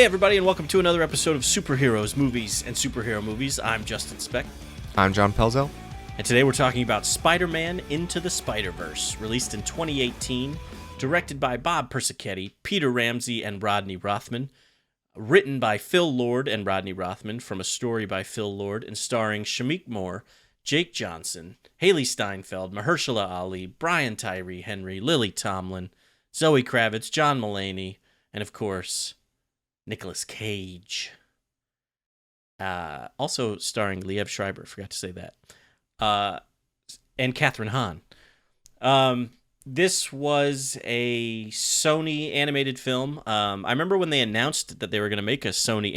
Hey everybody, and welcome to another episode of Superheroes, Movies, and Superhero Movies. I'm Justin Speck. I'm John Pelzel. And today we're talking about Spider-Man Into the Spider-Verse, released in 2018, directed by Bob Persichetti, Peter Ramsey, and Rodney Rothman, written by Phil Lord and Rodney Rothman from a story by Phil Lord, and starring Shameik Moore, Jake Johnson, Haley Steinfeld, Mahershala Ali, Brian Tyree Henry, Lily Tomlin, Zoe Kravitz, John Mulaney, and of course, Nicolas Cage. Also starring Liev Schreiber, forgot to say that. And Catherine Hahn. This was a Sony animated film. I remember when they announced that they were going to make a Sony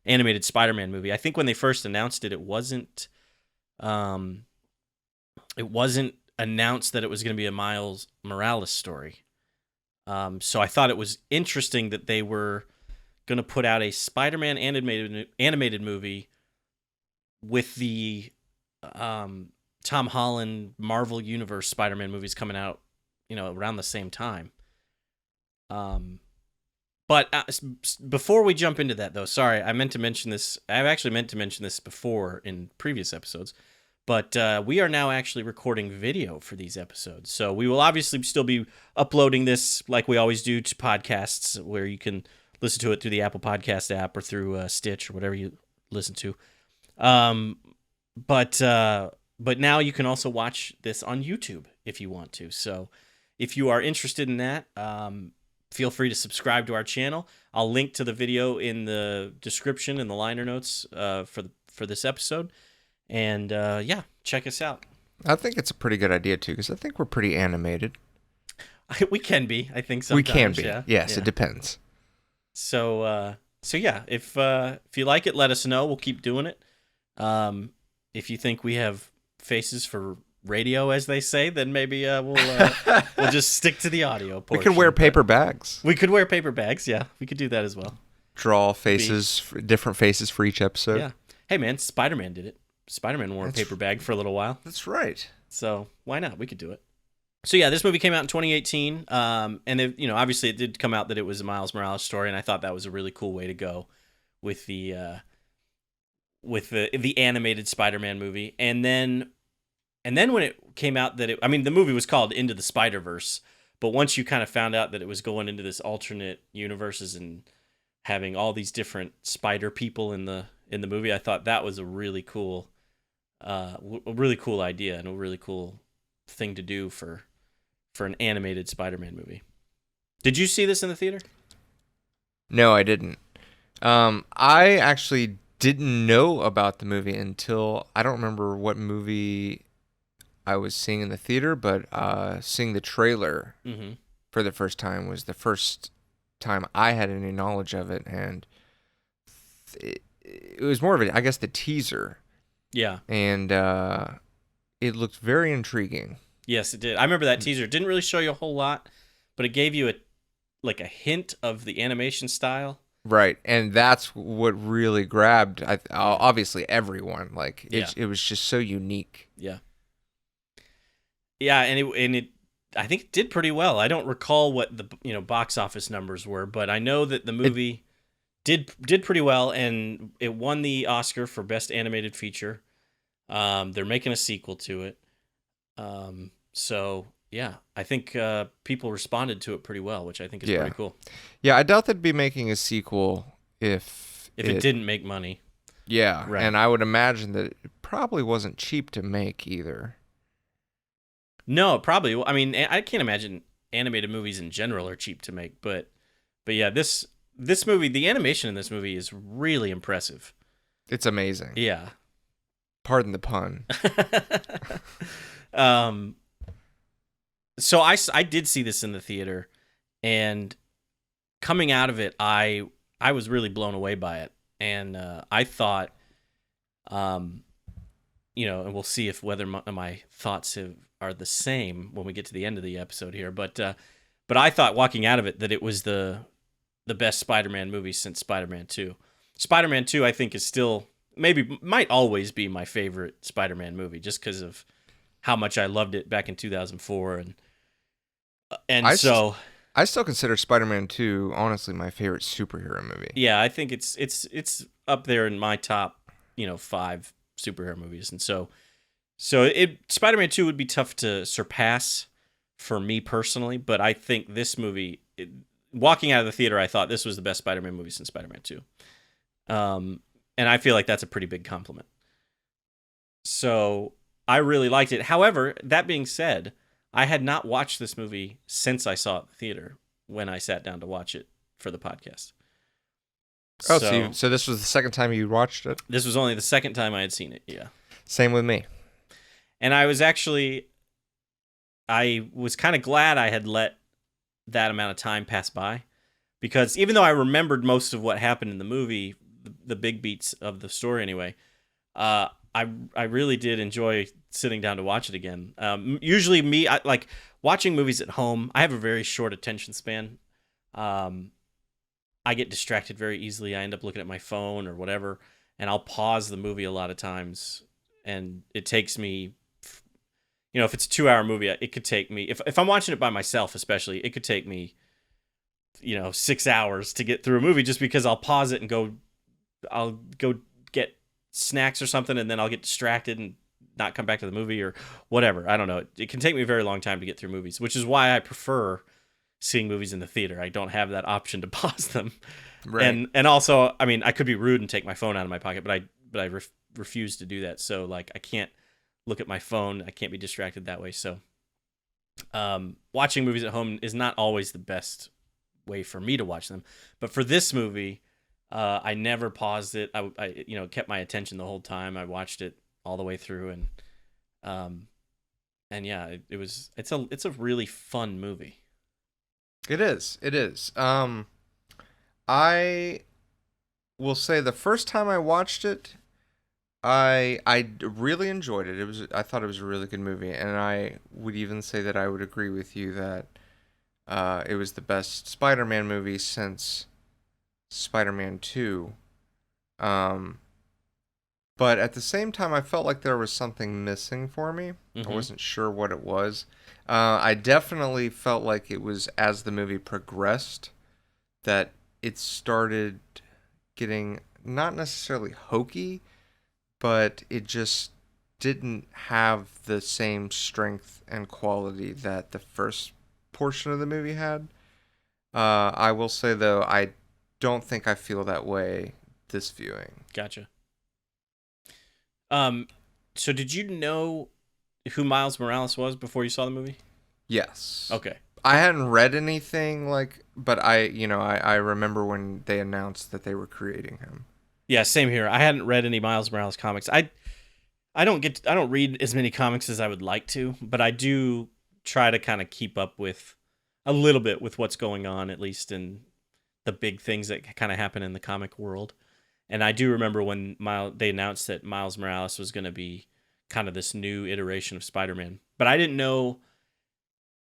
animated Spider-Man movie. I think when they first announced it, it wasn't announced that it was going to be a Miles Morales story. So I thought it was interesting that they were going to put out a Spider-Man animated movie with the Tom Holland Marvel Universe Spider-Man movies coming out, around the same time. But before we jump into that, though, sorry, I meant to mention this. I've actually meant to mention this before in previous episodes. But we are now actually recording video for these episodes. So we will obviously still be uploading this like we always do to podcasts where you can listen to it through the Apple Podcast app or through Stitch or whatever you listen to. But now you can also watch this on YouTube if you want to. So if you are interested in that, feel free to subscribe to our channel. I'll link to the video in the description and the liner notes for this episode. And, check us out. I think it's a pretty good idea, too, because I think we're pretty animated. We can be, I think sometimes. We can be. Yeah. Yes, yeah. It depends. So yeah, if you like it, let us know. We'll keep doing it. If you think we have faces for radio, as they say, then maybe we'll just stick to the audio portion. We could wear paper bags. We could wear paper bags, yeah. We could do that as well. Draw faces, different faces for each episode. Yeah. Hey, man, Spider-Man did it. Spider-Man wore a paper bag for a little while. That's right. So why not? We could do it. So yeah, this movie came out in 2018, and obviously it did come out that it was a Miles Morales story, and I thought that was a really cool way to go with the animated Spider-Man movie. And then when it came out that the movie was called Into the Spider-Verse, but once you kind of found out that it was going into this alternate universes and having all these different spider people in the movie, I thought that was a really cool idea and a really cool thing to do for an animated Spider-Man movie. Did you see this in the theater? No, I didn't. I actually didn't know about the movie until, I don't remember what movie I was seeing in the theater, but seeing the trailer for the first time was the first time I had any knowledge of it, and it was more of a, I guess, the teaser. Yeah. And it looked very intriguing. Yes, it did. I remember that teaser. It didn't really show you a whole lot, but it gave you a hint of the animation style. Right, and that's what really grabbed, obviously, everyone. Like, it was just so unique. Yeah. Yeah, and it I think it did pretty well. I don't recall what the box office numbers were, but I know that the movie did pretty well, and it won the Oscar for Best Animated Feature. They're making a sequel to it. So yeah, I think people responded to it pretty well, which I think is pretty cool. Yeah, I doubt they'd be making a sequel if it didn't make money. Yeah, right. And I would imagine that it probably wasn't cheap to make either. No, probably. I mean, I can't imagine animated movies in general are cheap to make, but yeah, this movie, the animation in this movie is really impressive. It's amazing. Yeah. Pardon the pun. So I did see this in the theater, and coming out of it, I was really blown away by it, and I thought, and we'll see if whether my thoughts are the same when we get to the end of the episode here, but I thought walking out of it that it was the best Spider-Man movie since Spider-Man 2. Spider-Man 2, I think, is still might always be my favorite Spider-Man movie, just because of how much I loved it back in 2004, and so I still consider Spider-Man 2 honestly my favorite superhero movie. Yeah, I think it's up there in my top, 5 superhero movies. And so Spider-Man 2 would be tough to surpass for me personally, but I think this movie, walking out of the theater, I thought this was the best Spider-Man movie since Spider-Man 2. And I feel like that's a pretty big compliment. So I really liked it. However, that being said, I had not watched this movie since I saw it in the theater when I sat down to watch it for the podcast. Oh, so this was the second time you watched it? This was only the second time I had seen it, yeah. Same with me. And I was kind of glad I had let that amount of time pass by, because even though I remembered most of what happened in the movie, the big beats of the story anyway, I really did enjoy sitting down to watch it again. Usually I like watching movies at home. I have a very short attention span. I get distracted very easily. I end up looking at my phone or whatever, and I'll pause the movie a lot of times, and it takes me, if it's a 2-hour movie, it could take me, if I'm watching it by myself especially, it could take me, 6 hours to get through a movie, just because I'll pause it and I'll go get snacks or something, and then I'll get distracted and not come back to the movie or whatever. I don't know. It can take me a very long time to get through movies, which is why I prefer seeing movies in the theater. I don't have that option to pause them. Right. And also, I mean, I could be rude and take my phone out of my pocket, but I refuse to do that. So like, I can't look at my phone. I can't be distracted that way. So watching movies at home is not always the best way for me to watch them. But for this movie, I never paused it. I kept my attention the whole time. I watched it all the way through, and yeah, it's a really fun movie. It is. I will say the first time I watched it, I really enjoyed it. I thought it was a really good movie, and I would even say that I would agree with you that it was the best Spider-Man movie since Spider-Man 2. But at the same time, I felt like there was something missing for me. Mm-hmm. I wasn't sure what it was. I definitely felt like it was, as the movie progressed, that it started getting not necessarily hokey, but it just didn't have the same strength and quality that the first portion of the movie had. I will say, though, I don't think I feel that way this viewing. Gotcha. So did you know who Miles Morales was before you saw the movie? Yes. Okay. I hadn't read anything but I remember when they announced that they were creating him. Yeah, same here. I hadn't read any Miles Morales comics. I don't read as many comics as I would like to, but I do try to kind of keep up with a little bit with what's going on, at least in the big things that kind of happen in the comic world. And I do remember when they announced that Miles Morales was going to be kind of this new iteration of Spider-Man. But I didn't know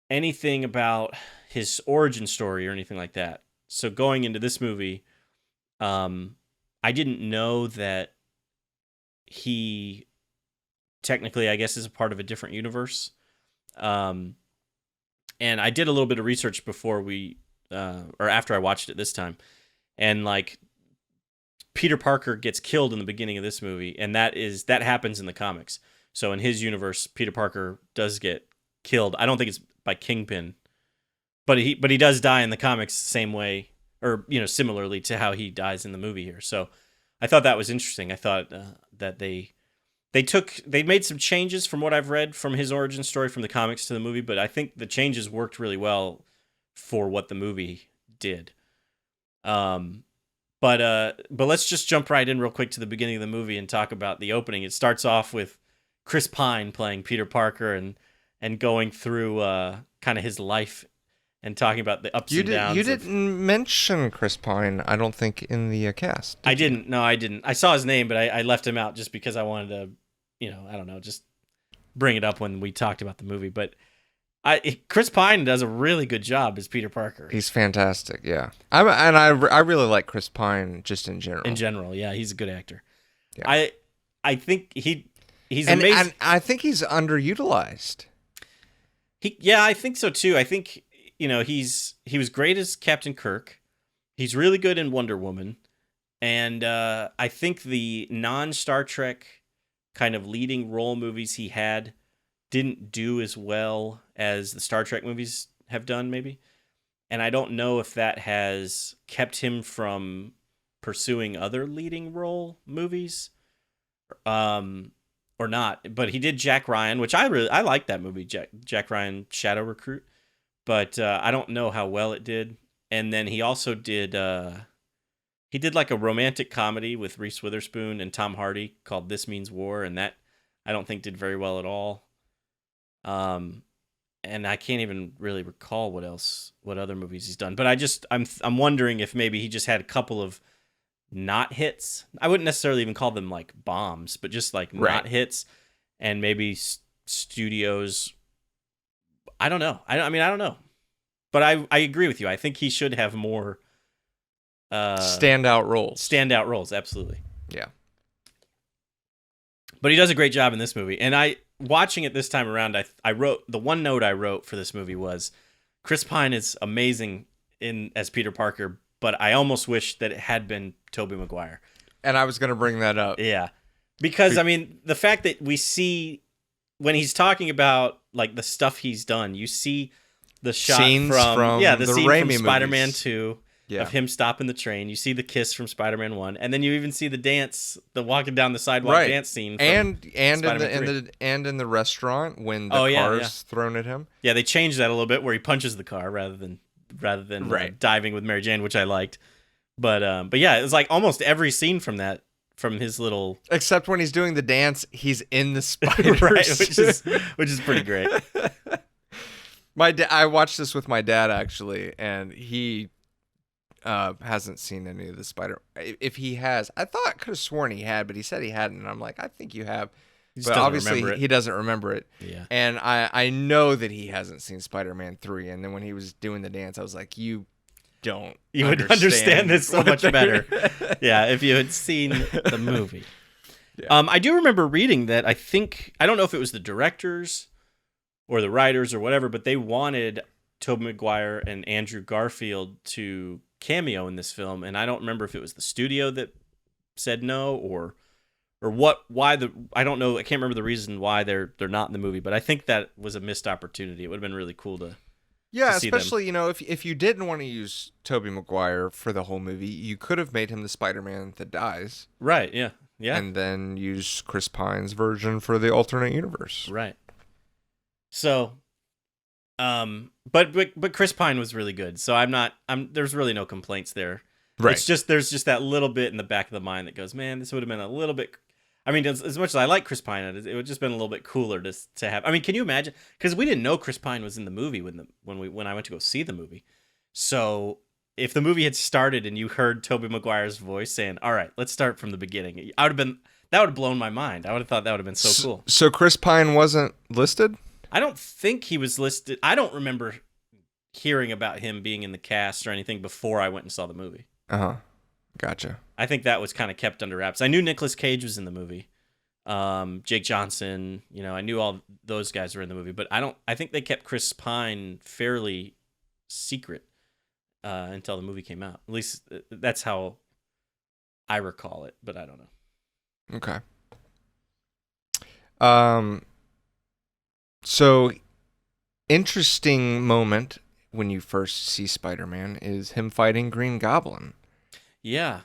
anything about his origin story or anything like that. So going into this movie, I didn't know that he technically, I guess, is a part of a different universe. And I did a little bit of research before or after I watched it this time. And like, Peter Parker gets killed in the beginning of this movie, and that happens in the comics. So in his universe, Peter Parker does get killed. I don't think it's by Kingpin, but he does die in the comics the same way, or similarly to how he dies in the movie here. So I thought that was interesting. I thought that they made some changes from what I've read from his origin story from the comics to the movie, but I think the changes worked really well for what the movie did. But let's just jump right in real quick to the beginning of the movie and talk about the opening. It starts off with Chris Pine playing Peter Parker and going through kind of his life and talking about the ups and downs. You didn't mention Chris Pine, I don't think, in the cast. I didn't. No, I didn't. I saw his name, but I left him out just because I wanted to, I don't know, just bring it up when we talked about the movie. But Chris Pine does a really good job as Peter Parker. He's fantastic, yeah. I really like Chris Pine just in general. In general, yeah, he's a good actor. Yeah. I think he's amazing. And I think he's underutilized. I think so too. I think he was great as Captain Kirk. He's really good in Wonder Woman. And I think the non-Star Trek kind of leading role movies he had didn't do as well as the Star Trek movies have done, maybe. And I don't know if that has kept him from pursuing other leading role movies or not. But he did Jack Ryan, which I like that movie, Jack Ryan Shadow Recruit. But I don't know how well it did. And then he also did like a romantic comedy with Reese Witherspoon and Tom Hardy called This Means War, and that I don't think did very well at all. And I can't even really recall what other movies he's done. But I'm wondering if maybe he just had a couple of not hits. I wouldn't necessarily even call them like bombs, but just like not hits, and maybe studios. I don't know. I don't know. But I agree with you. I think he should have more standout roles. Standout roles, absolutely. Yeah. But he does a great job in this movie. And watching it this time around, I wrote the one note I wrote for this movie was Chris Pine is amazing as Peter Parker, but I almost wish that it had been Tobey Maguire. And I was going to bring that up. Yeah. Because I mean, the fact that we see when he's talking about like the stuff he's done, you see the shot Scenes from the scene Raimi from Spider-Man movies. 2 of him stopping the train. You see the kiss from Spider-Man 1, and then you even see the dance, the walking down the sidewalk dance scene from in the restaurant when the car's thrown at him. Yeah, they changed that a little bit where he punches the car rather than diving with Mary Jane, which I liked. But yeah, it was like almost every scene from his little, except when he's doing the dance, he's in the Spider-Verse. which is pretty great. I watched this with my dad actually, and he hasn't seen any of the Spider. If he has, I could have sworn he had, but he said he hadn't. And I'm like, I think you have. But obviously he doesn't remember it. Yeah. And I know that he hasn't seen Spider-Man 3. And then when he was doing the dance, I was like, you would understand this so much better. Yeah, if you had seen the movie. Yeah. I do remember reading that I don't know if it was the directors or the writers or whatever, but they wanted Tobey Maguire and Andrew Garfield to cameo in this film, and I don't remember if it was the studio that said no or I don't know. I can't remember the reason why they're not in the movie, but I think that was a missed opportunity. It would have been really cool to see especially them. If you didn't want to use Tobey Maguire for the whole movie, you could have made him the Spider-Man that dies. Right, yeah. And then use Chris Pine's version for the alternate universe. Right. So, but Chris Pine was really good. So there's really no complaints there. Right. It's just, there's just that little bit in the back of the mind that goes, man, this would have been a little bit, I mean, as much as I like Chris Pine, it would just been a little bit cooler to have. I mean, can you imagine? Because we didn't know Chris Pine was in the movie when I went to go see the movie. So if the movie had started and you heard Tobey Maguire's voice saying, "All right, let's start from the beginning," that would have blown my mind. I would have thought that would have been so cool. So Chris Pine wasn't listed? I don't think he was listed. I don't remember hearing about him being in the cast or anything before I went and saw the movie. Uh-huh. Gotcha. I think that was kind of kept under wraps. I knew Nicolas Cage was in the movie. Jake Johnson, I knew all those guys were in the movie, but I think they kept Chris Pine fairly secret until the movie came out. At least that's how I recall it, but I don't know. Okay. So interesting moment when you first see Spider-Man is him fighting Green Goblin. Yeah.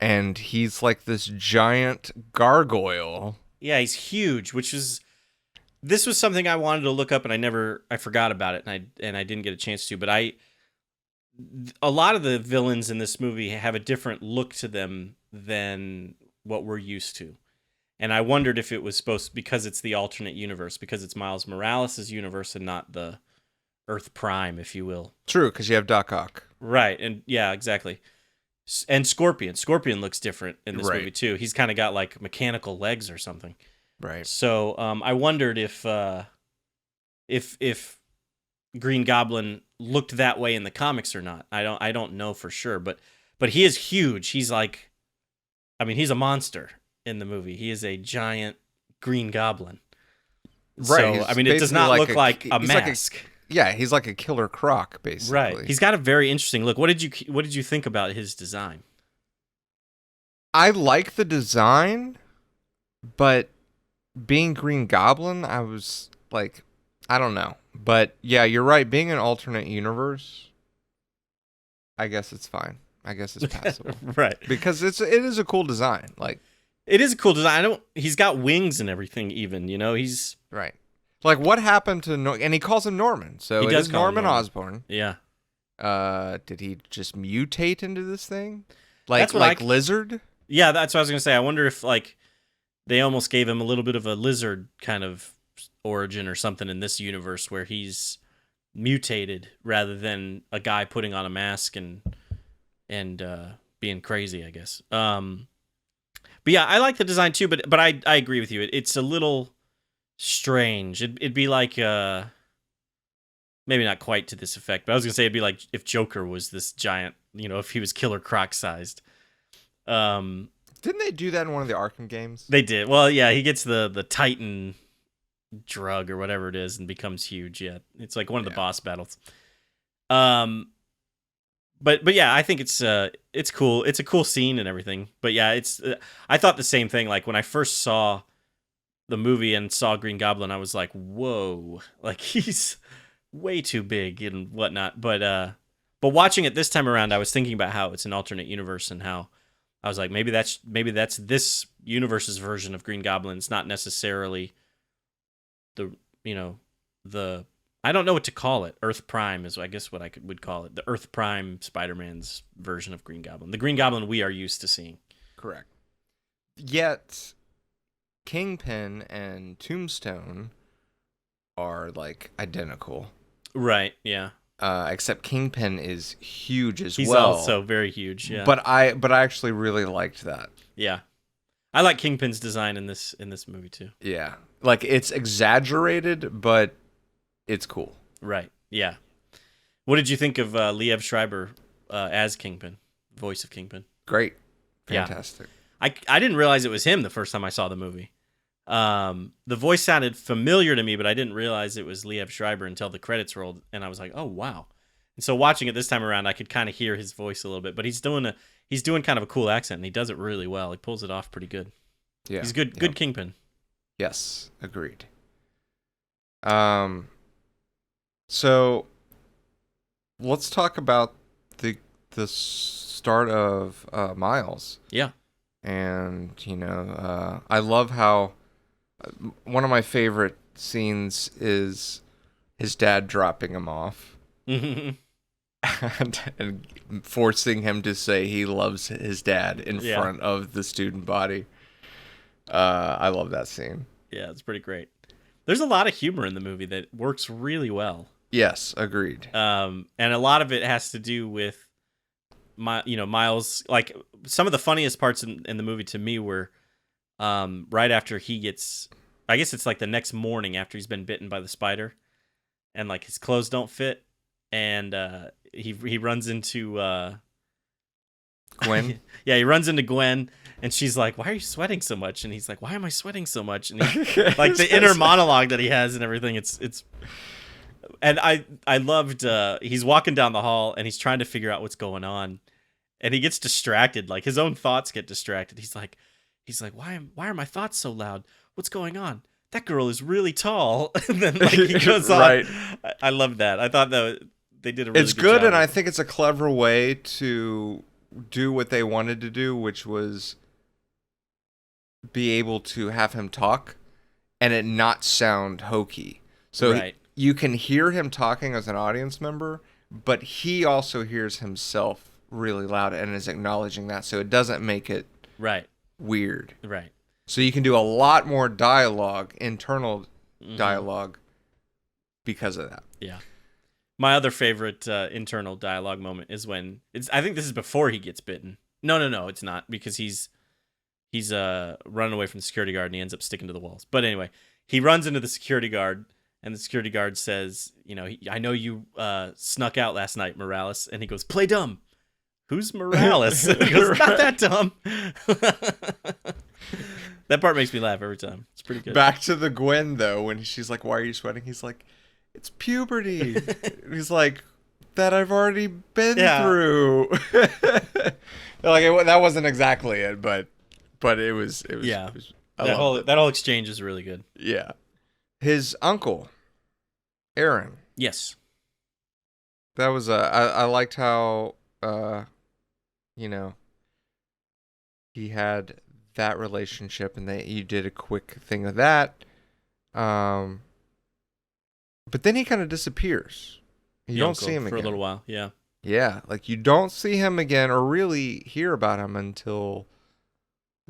And he's like this giant gargoyle. Yeah, he's huge, this was something I wanted to look up and I forgot about it and I didn't get a chance to, but a lot of the villains in this movie have a different look to them than what we're used to. And I wondered if it was because it's the alternate universe, because it's Miles Morales' universe and not the Earth Prime, if you will. True, because you have Doc Ock. Right, and yeah, exactly. And Scorpion. Scorpion looks different in this movie too. He's kind of got like mechanical legs or something. Right. So I wondered if Green Goblin looked that way in the comics or not. I don't know for sure, but he is huge. He's like, I mean, he's a monster in the movie. He is a giant Green Goblin. Right. So I mean, it does not look like a mask. he's like a killer croc, basically. Right. He's got a very interesting look. What did you think about his design? I like the design, but being Green Goblin, I was like, I don't know. But yeah, you're right. Being an alternate universe, I guess it's fine. I guess it's passable. Right. Because it is a cool design. Like, it is a cool design. He's got wings and everything even, he's right. Like, what happened to and he calls him Norman. So it is Norman Osborn. Yeah. Did he just mutate into this thing? Like, That's what lizard? Yeah, that's what I was going to say. I wonder if they almost gave him a little bit of a lizard kind of origin or something in this universe where he's mutated rather than a guy putting on a mask and being crazy, I guess. But yeah, I like the design too, but I agree with you. It's a little strange. It'd be like maybe not quite to this effect, but I was going to say it'd be like if Joker was this giant, if he was Killer Croc sized. Didn't they do that in one of the Arkham games? They did. Well, yeah, he gets the Titan drug or whatever it is and becomes huge. Yeah, it's like one of the boss battles. But yeah, I think it's cool. It's a cool scene and everything. But yeah, it's I thought the same thing. Like when I first saw the movie and saw Green Goblin, I was like, whoa, like he's way too big and whatnot. But watching it this time around, I was thinking about how it's an alternate universe and how I was like, maybe that's this universe's version of Green Goblin. It's not necessarily the I don't know what to call it. Earth Prime is, I guess, what I would call it. The Earth Prime Spider-Man's version of Green Goblin. The Green Goblin we are used to seeing. Correct. Yet, Kingpin and Tombstone are, like, identical. Right, yeah. Except Kingpin is huge as He's well. He's also very huge, yeah. But I actually really liked that. Yeah. I like Kingpin's design in this movie, too. Yeah. Like, it's exaggerated, but it's cool. Right. Yeah. What did you think of Liev Schreiber as Kingpin, voice of Kingpin? Great. Fantastic. Yeah. I didn't realize it was him the first time I saw the movie. The voice sounded familiar to me, but I didn't realize it was Liev Schreiber until the credits rolled, and I was like, "Oh wow!" And so watching it this time around, I could kind of hear his voice a little bit, but he's doing kind of a cool accent, and he does it really well. He pulls it off pretty good. Yeah, he's good. Good Kingpin. Yes, agreed. So let's talk about the start of Miles. Yeah. And, I love how one of my favorite scenes is his dad dropping him off and forcing him to say he loves his dad in front of the student body. I love that scene. Yeah, it's pretty great. There's a lot of humor in the movie that works really well. Yes, agreed. And a lot of it has to do with Miles. Like some of the funniest parts in the movie to me were right after he gets, I guess it's like the next morning after he's been bitten by the spider, and like his clothes don't fit, and he runs into Gwen. Yeah, he runs into Gwen, and she's like, "Why are you sweating so much?" And he's like, "Why am I sweating so much?" And he, like the inner monologue that he has and everything. It's. And I loved, he's walking down the hall and he's trying to figure out what's going on, and he gets distracted. Like his own thoughts get distracted. He's like, why are my thoughts so loud? What's going on? That girl is really tall. And then like he goes on. Right. I love that. I thought that they did a really good job. And I think it's a clever way to do what they wanted to do, which was be able to have him talk and it not sound hokey. So right. You can hear him talking as an audience member, but he also hears himself really loud and is acknowledging that, so it doesn't make it weird. Right. So you can do a lot more dialogue, internal dialogue, because of that. Yeah. My other favorite internal dialogue moment is when I think this is before he gets bitten. No, it's not, because he's running away from the security guard and he ends up sticking to the walls. But anyway, he runs into the security guard. And the security guard says, I know you snuck out last night, Morales. And he goes, play dumb. Who's Morales? And he goes, not that dumb. That part makes me laugh every time. It's pretty good. Back to the Gwen, though, when she's like, why are you sweating? He's like, it's puberty. He's like, that I've already been Yeah. through. Like that wasn't exactly it, but it was. Yeah. It was, I loved it. That whole exchange is really good. Yeah. His uncle, Aaron. Yes. That was I liked how you know, he had that relationship and that you did a quick thing of that. But then he kind of disappears. You don't see him for again. a little while. Yeah. Yeah, like you don't see him again or really hear about him until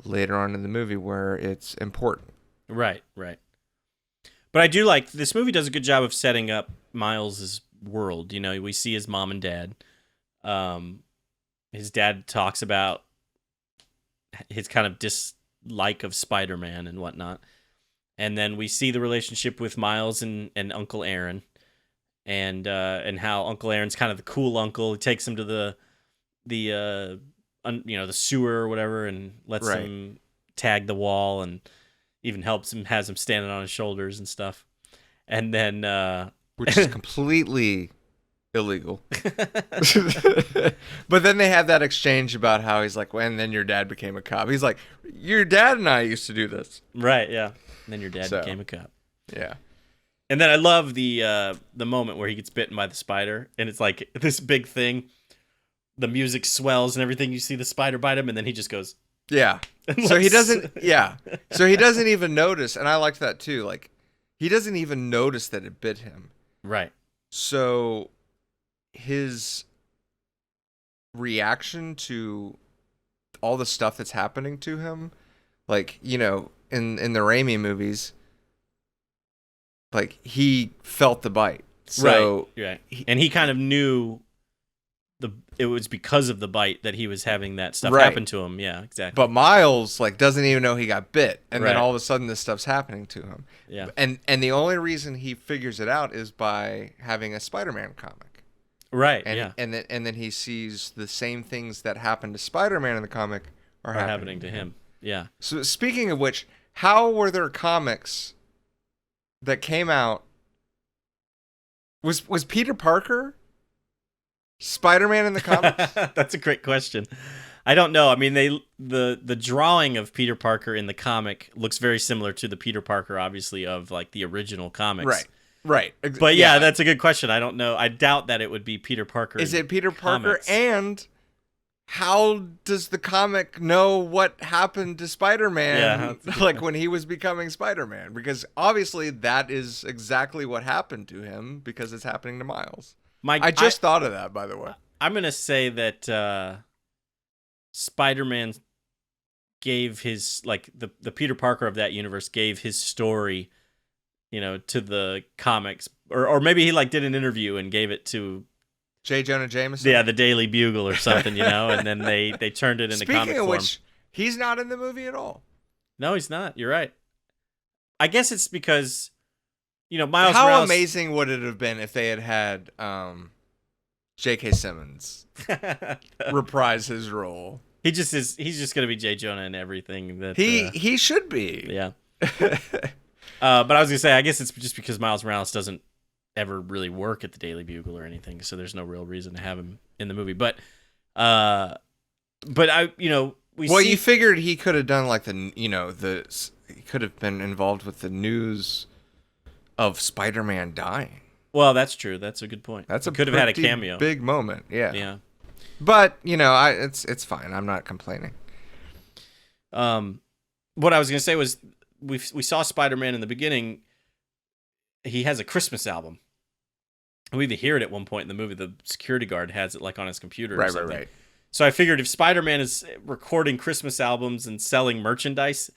later on in the movie where it's important. Right. But I do like this movie does a good job of setting up Miles's world. You know, we see his mom and dad. His dad talks about his kind of dislike of Spider-Man and whatnot. And then we see the relationship with Miles and Uncle Aaron. And how Uncle Aaron's kind of the cool uncle. He takes him to the sewer or whatever and lets him tag the wall and even has him standing on his shoulders and stuff. And then which is completely illegal. But then they have that exchange about how he's like, well, and then your dad became a cop. He's like, your dad and I used to do this. Right, yeah. And then your dad became a cop. Yeah. And then I love the moment where he gets bitten by the spider, and it's like this big thing. The music swells and everything. You see the spider bite him, and then he just goes. Yeah. So he doesn't. Yeah. So he doesn't even notice, and I liked that too. Like, he doesn't even notice that it bit him. Right. So his reaction to all the stuff that's happening to him, like, you know, in the Raimi movies. Like, he felt the bite. So right. And he kind of knew it was because of the bite that he was having that stuff happen to him. Yeah, exactly. But Miles, like, doesn't even know he got bit. And then all of a sudden this stuff's happening to him. Yeah. And the only reason he figures it out is by having a Spider-Man comic. Right, and then he sees the same things that happened to Spider-Man in the comic are happening to him. Yeah. So speaking of which, how were there comics that came out? Was Peter Parker Spider-Man in the comics? That's a great question. I don't know. I mean, the drawing of Peter Parker in the comic looks very similar to the Peter Parker, obviously, of like the original comics. Right. But yeah, that's a good question. I don't know. I doubt that it would be Peter Parker. Is it Peter Parker? Comics. And how does the comic know what happened to Spider-Man like when he was becoming Spider-Man? Because obviously that is exactly what happened to him because it's happening to Miles. I just thought of that, by the way. I'm going to say that Spider-Man gave his, like, the Peter Parker of that universe gave his story, you know, to the comics. Or maybe he, like, did an interview and gave it to J. Jonah Jameson? Yeah, the Daily Bugle or something, you know, and then they turned it into comic form. Speaking of which, he's not in the movie at all. No, he's not. You're right. I guess it's because, you know, Miles How Morales... amazing would it have been if they had J.K. Simmons reprise his role? He's just going to be J. Jonah in everything. That he should be. Yeah. But I was going to say, I guess it's just because Miles Morales doesn't ever really work at the Daily Bugle or anything, so there's no real reason to have him in the movie. But I, you know, you figured he could have done like he could have been involved with the news of Spider-Man dying. Well, that's true. That's a good point. Could have had a cameo. Big moment. Yeah. Yeah. But you know, it's fine. I'm not complaining. What I was gonna say was we saw Spider-Man in the beginning. He has a Christmas album. We even hear it at one point in the movie. The security guard has it like on his computer or something. Right. So I figured if Spider-Man is recording Christmas albums and selling merchandise,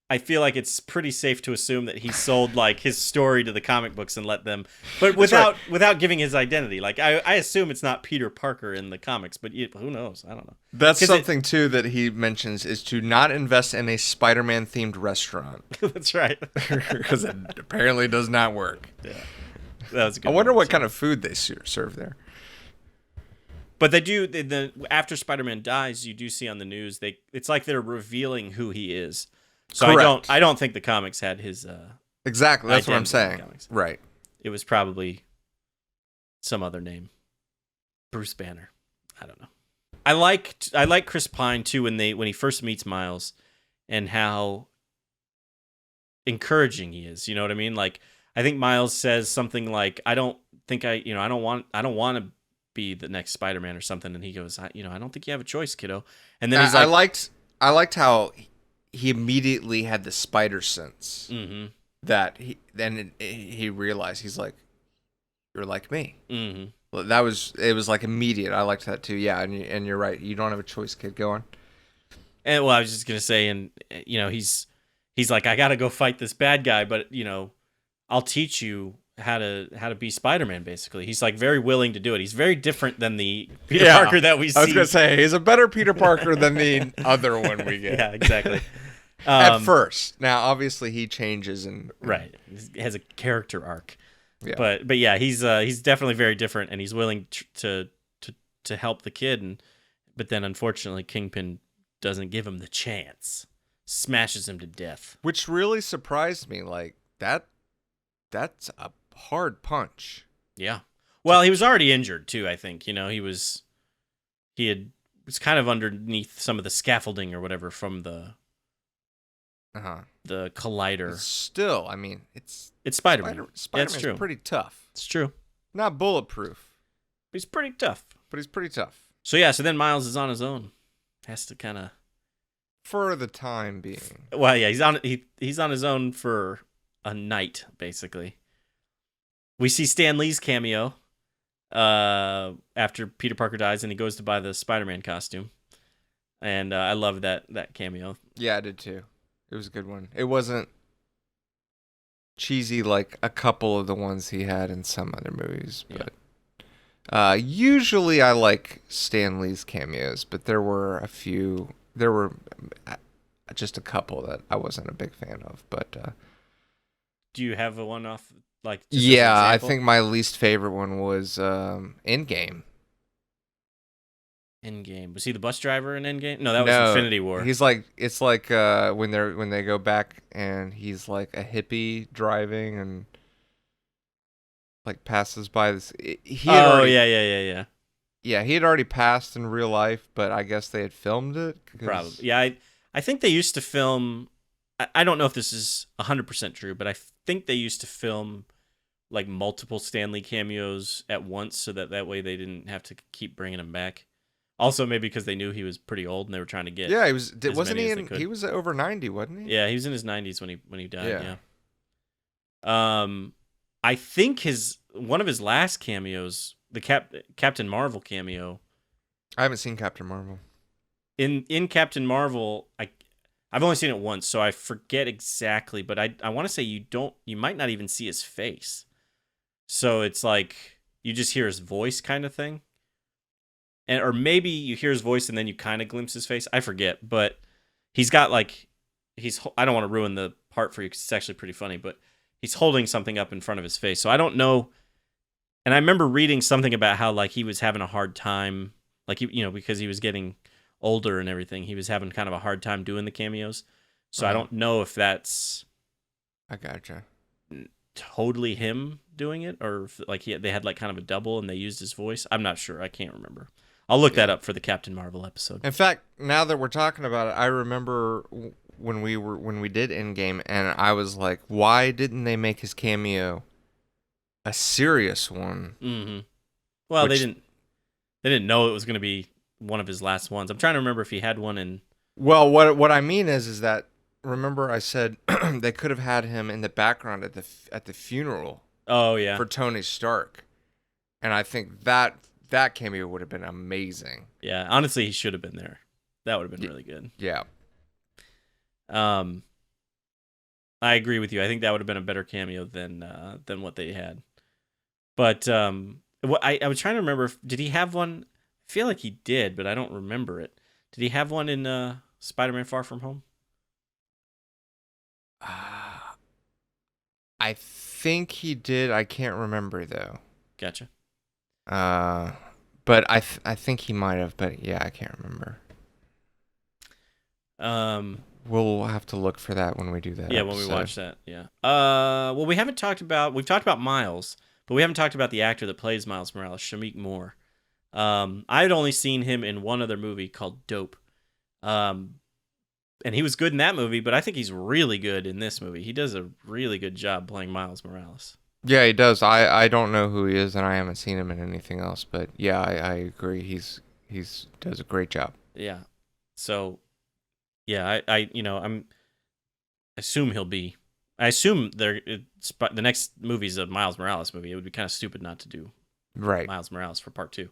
I feel like it's pretty safe to assume that he sold like his story to the comic books and let them, but without giving his identity. Like I assume it's not Peter Parker in the comics, but who knows? I don't know. That's something too that he mentions is to not invest in a Spider-Man themed restaurant. That's right. Because it apparently does not work. Yeah. That was a good I wonder what kind of food they serve there. But they do. After Spider-Man dies, you do see on the news it's like they're revealing who he is. So Correct. I don't think the comics had his exactly. That's what I'm saying. Right. it was probably some other name. Bruce Banner. I don't know. I like Chris Pine too when he first meets Miles and how encouraging he is. You know what I mean? Like, I think Miles says something like, I don't want to be the next Spider-Man or something. And he goes, I don't think you have a choice, kiddo. And then he's like, I liked how he immediately had the spider sense that he realized, he's like, you're like me. Mm-hmm. Well, it was like immediate. I liked that too. Yeah. And you're right. You don't have a choice, kid. Go on. And well, I was just going to say, and he's like, I got to go fight this bad guy, but I'll teach you how to be Spider-Man, basically. He's like very willing to do it. He's very different than the Peter Parker that we see. I was going to say, he's a better Peter Parker than the other one we get. Yeah, exactly. At first. Now, obviously, he changes and right. He has a character arc. Yeah. But yeah, he's definitely very different, and he's willing to help the kid, but then unfortunately, Kingpin doesn't give him the chance. Smashes him to death. Which really surprised me. Like, that's a hard punch. Yeah. Well, he was already injured too, I think. He was kind of underneath some of the scaffolding or whatever from the collider. Still, I mean, it's Spider-Man. Spider-Man's true. Pretty tough. It's true. Not bulletproof. He's pretty tough. But he's pretty tough. So yeah, so then Miles is on his own. Has to kind of, for the time being. Well, yeah, he's on his own for a night, basically. We see Stan Lee's cameo after Peter Parker dies, and he goes to buy the Spider-Man costume. And I love that cameo. Yeah, I did too. It was a good one. It wasn't cheesy like a couple of the ones he had in some other movies, but usually I like Stan Lee's cameos, but there were just a couple that I wasn't a big fan of. But do you have a one off like? Yeah, I think my least favorite one was Endgame. Endgame. Was he the bus driver in Endgame? No, that was Infinity War. He's like, it's like when they go back and he's like a hippie driving and like passes by this. Yeah. Yeah, he had already passed in real life, but I guess they had filmed it. Probably. Yeah, I think they used to film. I don't know if this is 100% true, but I think they used to film like multiple Stan Lee cameos at once, so that way they didn't have to keep bringing him back. Also, maybe because they knew he was pretty old and they were trying to get. Yeah, he was. Wasn't he? He was over 90, wasn't he? Yeah, he was in his 90s when he died. Yeah. I think one of his last cameos, the Captain Marvel cameo. I haven't seen Captain Marvel. In Captain Marvel, I've only seen it once, so I forget exactly. But I want to say you might not even see his face. So it's like you just hear his voice, kind of thing. Or maybe you hear his voice and then you kind of glimpse his face. I forget, but he's got like I don't want to ruin the part for you because it's actually pretty funny, but he's holding something up in front of his face. So I don't know. And I remember reading something about how like he was having a hard time, like because he was getting older and everything. He was having kind of a hard time doing the cameos. So I don't know if that's. I gotcha. Totally him doing it, or if, like they had like kind of a double and they used his voice. I'm not sure. I can't remember. I'll look that up for the Captain Marvel episode. In fact, now that we're talking about it, I remember when we did Endgame, and I was like, why didn't they make his cameo a serious one? Mm-hmm. Well, they didn't know it was going to be one of his last ones. I'm trying to remember if he had one in. Well, what I mean is that remember I said they could have had him in the background at the funeral. Oh yeah. For Tony Stark, and I think that cameo would have been amazing. Yeah, honestly, he should have been there. That would have been really good. Yeah. I agree with you. I think that would have been a better cameo than what they had. But what I was trying to remember, did he have one? I feel like he did, but I don't remember it. Did he have one in Spider-Man: Far From Home? I think he did. I can't remember though. Gotcha. But I think he might have. But yeah, I can't remember. We'll have to look for that when we do that. Yeah, episode. when we watch that. Yeah. Well, we've talked about Miles, but we haven't talked about the actor that plays Miles Morales, Shameik Moore. I had only seen him in one other movie called Dope. And he was good in that movie, but I think he's really good in this movie. He does a really good job playing Miles Morales. Yeah, he does. I don't know who he is, and I haven't seen him in anything else. But yeah, I agree. He's does a great job. Yeah. So, yeah, I assume he'll be. I assume the next movie's a Miles Morales movie. It would be kind of stupid not to do Right. Miles Morales for part 2.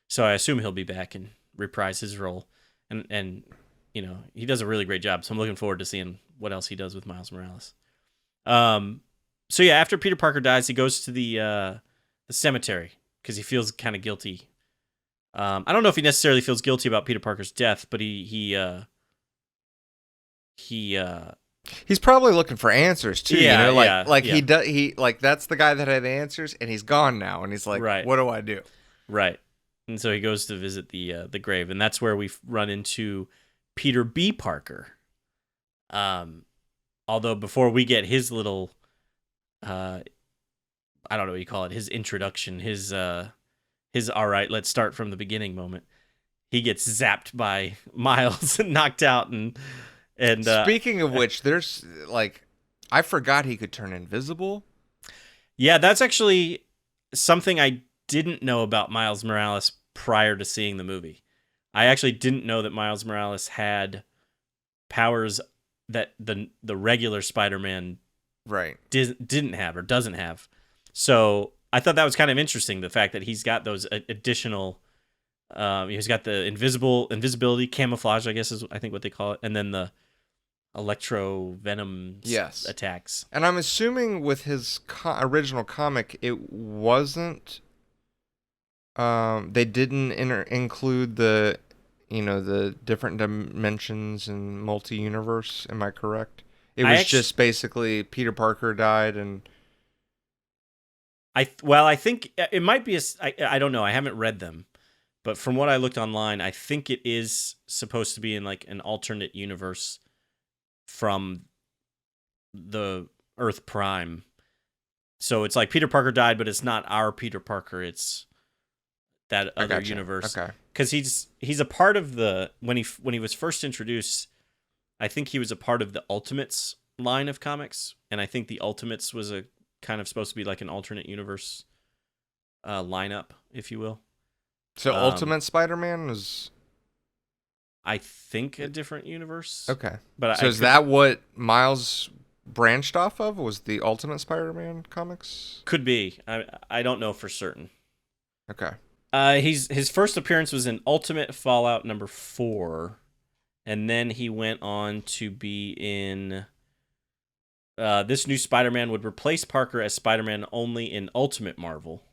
So I assume he'll be back and reprise his role, and he does a really great job. So I'm looking forward to seeing what else he does with Miles Morales. So yeah, after Peter Parker dies, he goes to the cemetery because he feels kind of guilty. I don't know if he necessarily feels guilty about Peter Parker's death, but he's probably looking for answers too. Yeah, he does. He that's the guy that had the answers, and he's gone now, and he's like, right. What do I do? Right. And so he goes to visit the grave, and that's where we run into Peter B. Parker. Although before we get his little, I don't know what you call it, his introduction, his all right, let's start from the beginning moment. He gets zapped by Miles and knocked out, and speaking of which, there's I forgot he could turn invisible. Yeah, that's actually something I didn't know about Miles Morales prior to seeing the movie. I actually didn't know that Miles Morales had powers that the regular Spider-Man didn't have or doesn't have. So I thought that was kind of interesting, the fact that he's got those additional he's got the invisibility, camouflage, I guess is I think what they call it, and then the electro venom attacks. And I'm assuming with his original comic, it wasn't. They didn't include the different dimensions and multi-universe. Am I correct? It was just basically Peter Parker died, and I think it might be I don't know. I haven't read them, but from what I looked online, I think it is supposed to be in like an alternate universe from the Earth Prime. So it's like Peter Parker died, but it's not our Peter Parker. It's that other universe. Okay. Because he's a part of the when he was first introduced, I think he was a part of the Ultimates line of comics, and I think the Ultimates was a kind of supposed to be like an alternate universe lineup, if you will. So Ultimate Spider-Man was, I think, a different universe. Okay, but is that what Miles branched off of? Was the Ultimate Spider-Man comics? Could be. I don't know for certain. Okay. His first appearance was in Ultimate Fallout #4, and then he went on to be in this new Spider-Man would replace Parker as Spider-Man only in Ultimate Marvel,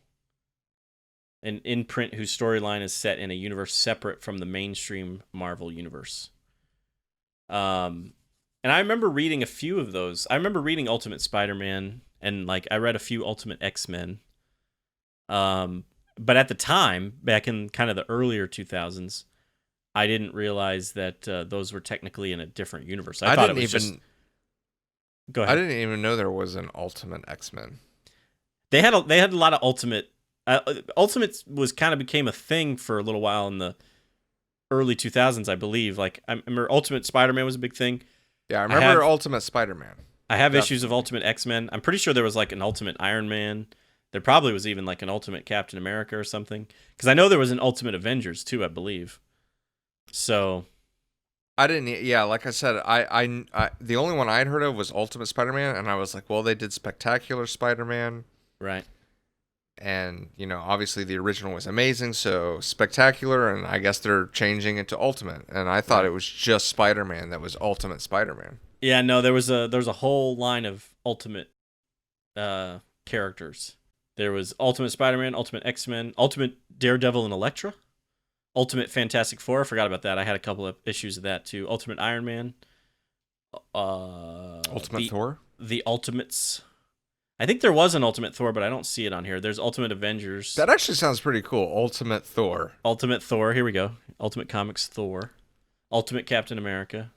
an imprint whose storyline is set in a universe separate from the mainstream Marvel universe. And I remember reading a few of those. I remember reading Ultimate Spider-Man, and I read a few Ultimate X-Men. But at the time, back in kind of the earlier 2000s, I didn't realize that those were technically in a different universe. I thought it was just... Go ahead. I didn't even know there was an Ultimate X-Men. They had a lot of Ultimate. Ultimate was kind of became a thing for a little while in the early 2000s, I believe. I remember Ultimate Spider-Man was a big thing. Yeah, I remember Ultimate Spider-Man. I have issues of Ultimate X-Men. I'm pretty sure there was an Ultimate Iron Man. There probably was even an Ultimate Captain America or something. Because I know there was an Ultimate Avengers too, I believe. So I didn't. Yeah, like I said, I the only one I'd heard of was Ultimate Spider-Man, and I was like, well, they did Spectacular Spider-Man, right? And obviously the original was amazing, so Spectacular, and I guess they're changing it to Ultimate, and I thought it was just Spider-Man that was Ultimate Spider-Man. Yeah, no, there was a whole line of Ultimate characters. There was Ultimate Spider-Man, Ultimate X-Men, Ultimate Daredevil and Elektra, Ultimate Fantastic Four. I forgot about that. I had a couple of issues of that too. Ultimate Iron Man, Ultimate Thor, the Ultimates. I think there was an Ultimate Thor, but I don't see it on here. There's Ultimate Avengers. That actually sounds pretty cool. Ultimate Thor. Ultimate Thor. Here we go. Ultimate Comics Thor. Ultimate Captain America.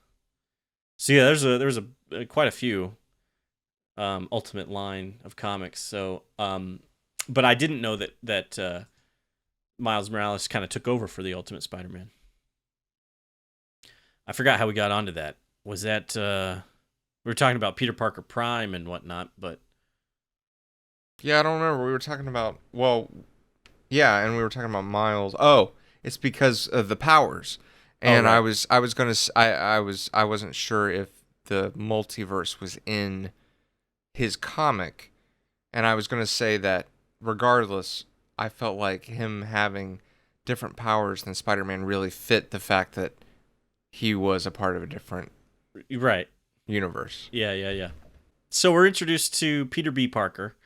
So yeah, there's quite a few Ultimate line of comics. So but I didn't know that Miles Morales kind of took over for the Ultimate Spider-Man. I forgot how we got onto that. Was that we were talking about Peter Parker Prime and whatnot, but Yeah, I don't remember. We were talking about, well, yeah, and we were talking about Miles. Oh, it's because of the powers. oh And right, I was gonna I wasn't sure if the multiverse was in his comic, and I was gonna say that regardless, I felt like him having different powers than Spider-Man really fit the fact that he was a part of a different right, universe. yeah. So we're introduced to Peter B. Parker,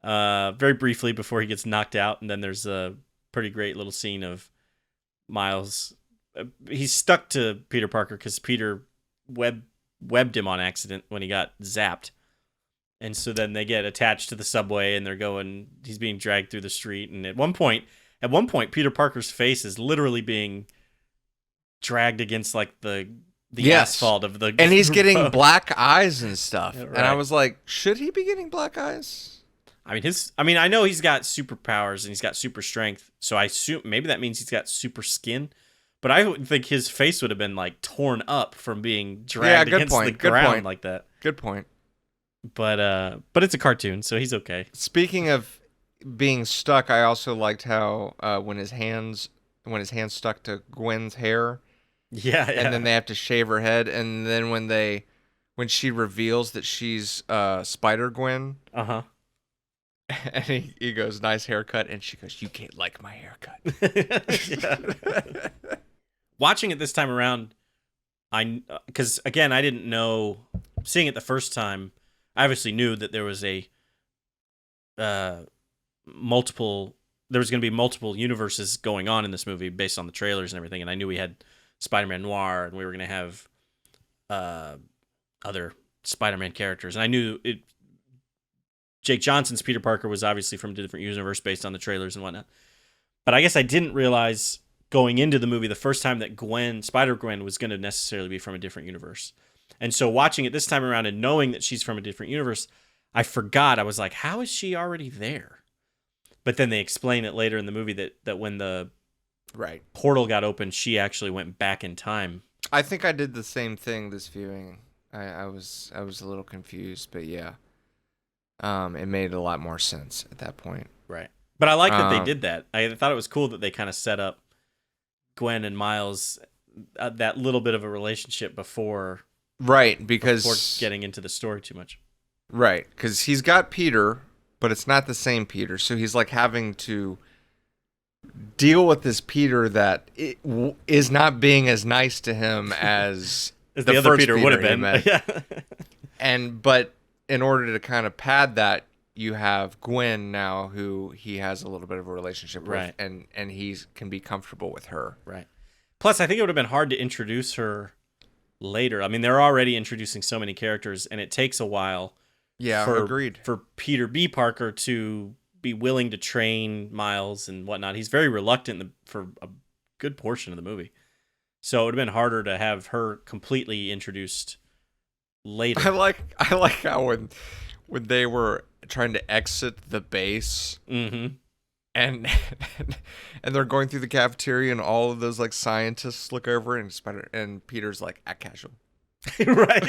very briefly before he gets knocked out, and then there's a pretty great little scene of Miles. He's stuck to Peter Parker because Peter webbed him on accident when he got zapped, and so then they get attached to the subway, and they're going. He's being dragged through the street, and at one point, Peter Parker's face is literally being dragged against like the Yes. asphalt of the And he's getting road. black eyes and stuff. Yeah, And I right. was like, should he be getting black eyes? I mean I know he's got superpowers and he's got super strength, so I assume maybe that means he's got super skin. But I would think his face would have been like torn up from being dragged good against point, the good ground point. like that. Good point. But it's a cartoon, so he's okay. Speaking of being stuck, I also liked how when his hands stuck to Gwen's hair, Yeah, and then they have to shave her head, and then when she reveals that she's Spider Gwen, uh-huh. and he goes, nice haircut, and she goes, you can't like my haircut. Yeah. Watching it this time around, because again I didn't know. Seeing it the first time, I obviously knew that there was a uh multiple there was going to be multiple universes going on in this movie based on the trailers and everything, and I knew we had Spider-Man Noir and we were going to have other Spider-Man characters, and I knew it. Jake Johnson's Peter Parker was obviously from a different universe based on the trailers and whatnot, but I guess I didn't realize going into the movie the first time that Spider-Gwen was going to necessarily be from a different universe. And so watching it this time around and knowing that she's from a different universe, I forgot. I was like, how is she already there? But then they explain it later in the movie that when the Right. portal got open, she actually went back in time. I think I did the same thing this viewing. I was a little confused, but yeah. It made a lot more sense at that point. Right. But I like that they Um, did that. I thought it was cool that they kind of set up Gwen and Miles that little bit of a relationship before Right, because getting into the story too much. right, because he's got Peter, but it's not the same Peter. So he's like having to deal with this Peter that is not being as nice to him as As the the other first Peter would have he been. met. Yeah. But in order to kind of pad that, you have Gwen now, who he has a little bit of a relationship Right. with, and he can be comfortable with her. Right. Plus, I think it would have been hard to introduce her later. I mean, they're already introducing so many characters, and it takes a while. Yeah, agreed. For Peter B. Parker to be willing to train Miles and whatnot. He's very reluctant for a good portion of the movie. So it would have been harder to have her completely introduced later. I like how when they were trying to exit the base, Mm-hmm. and and they're going through the cafeteria, and all of those like scientists look over, and Peter's like, act casual. Right.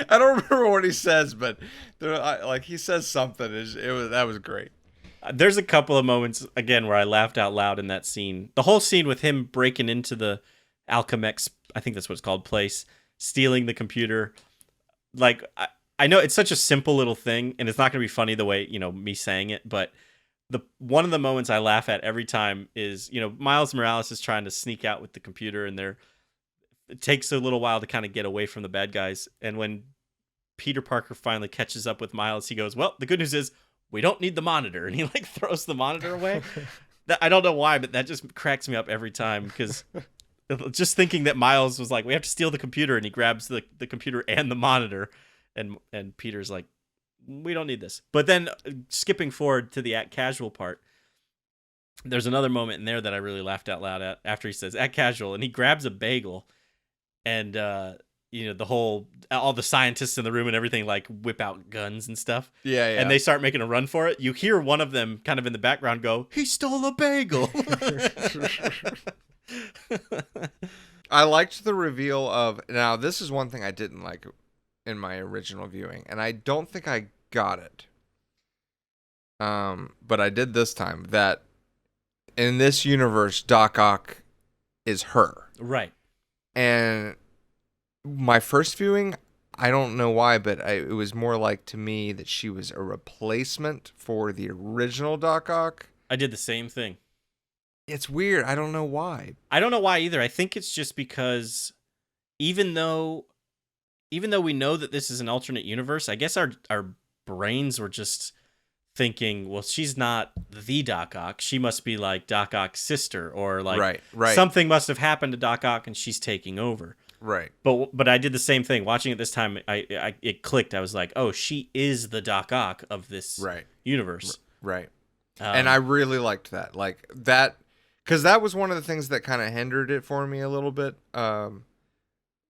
I don't remember what he says, but like he says something. That was great. There's a couple of moments again where I laughed out loud in that scene. The whole scene with him breaking into the Alchemex, I think that's what it's called, place, stealing the computer. Like I know it's such a simple little thing, and it's not going to be funny the way me saying it, but one of the moments I laugh at every time is Miles Morales is trying to sneak out with the computer, and it takes a little while to kind of get away from the bad guys. And when Peter Parker finally catches up with Miles, he goes, well, the good news is we don't need the monitor. And he like throws the monitor away. I don't know why, but that just cracks me up every time, because just thinking that Miles was like, we have to steal the computer, and he grabs the computer and the monitor, and Peter's like, we don't need this. But then skipping forward to the act casual part, there's another moment in there that I really laughed out loud at after he says act casual, and he grabs a bagel and all the scientists in the room and everything like whip out guns and stuff. Yeah, yeah. And they start making a run for it. You hear one of them kind of in the background go, "He stole a bagel." I liked the reveal of, now this is one thing I didn't like in my original viewing, and I don't think I got it. But I did this time, that in this universe, Doc Ock is her. Right. And my first viewing, I don't know why, but it was more like to me that she was a replacement for the original Doc Ock. I did the same thing. It's weird. I don't know why. I don't know why either. I think it's just because even though we know that this is an alternate universe, I guess our brains were just thinking, well, she's not the Doc Ock. She must be like Doc Ock's sister, or like right. something must have happened to Doc Ock and she's taking over. Right. But I did the same thing. Watching it this time, it clicked. I was like, oh, she is the Doc Ock of this universe. Right. And I really liked that. Like that, because that was one of the things that kind of hindered it for me a little bit. My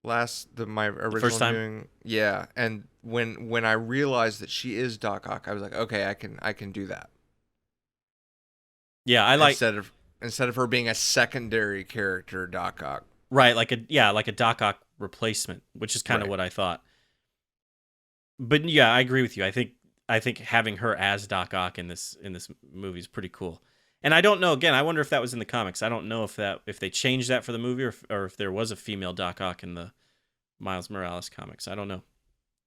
original first time? viewing, yeah. And when I realized that she is Doc Ock, I was like, okay, I can do that. Yeah, I like instead of her being a secondary character, Doc Ock. Right, like a Doc Ock replacement, which is kind of what I thought. But yeah, I agree with you. I think having her as Doc Ock in this movie is pretty cool. And I don't know. Again, I wonder if that was in the comics. I don't know if they changed that for the movie, or if there was a female Doc Ock in the Miles Morales comics. I don't know.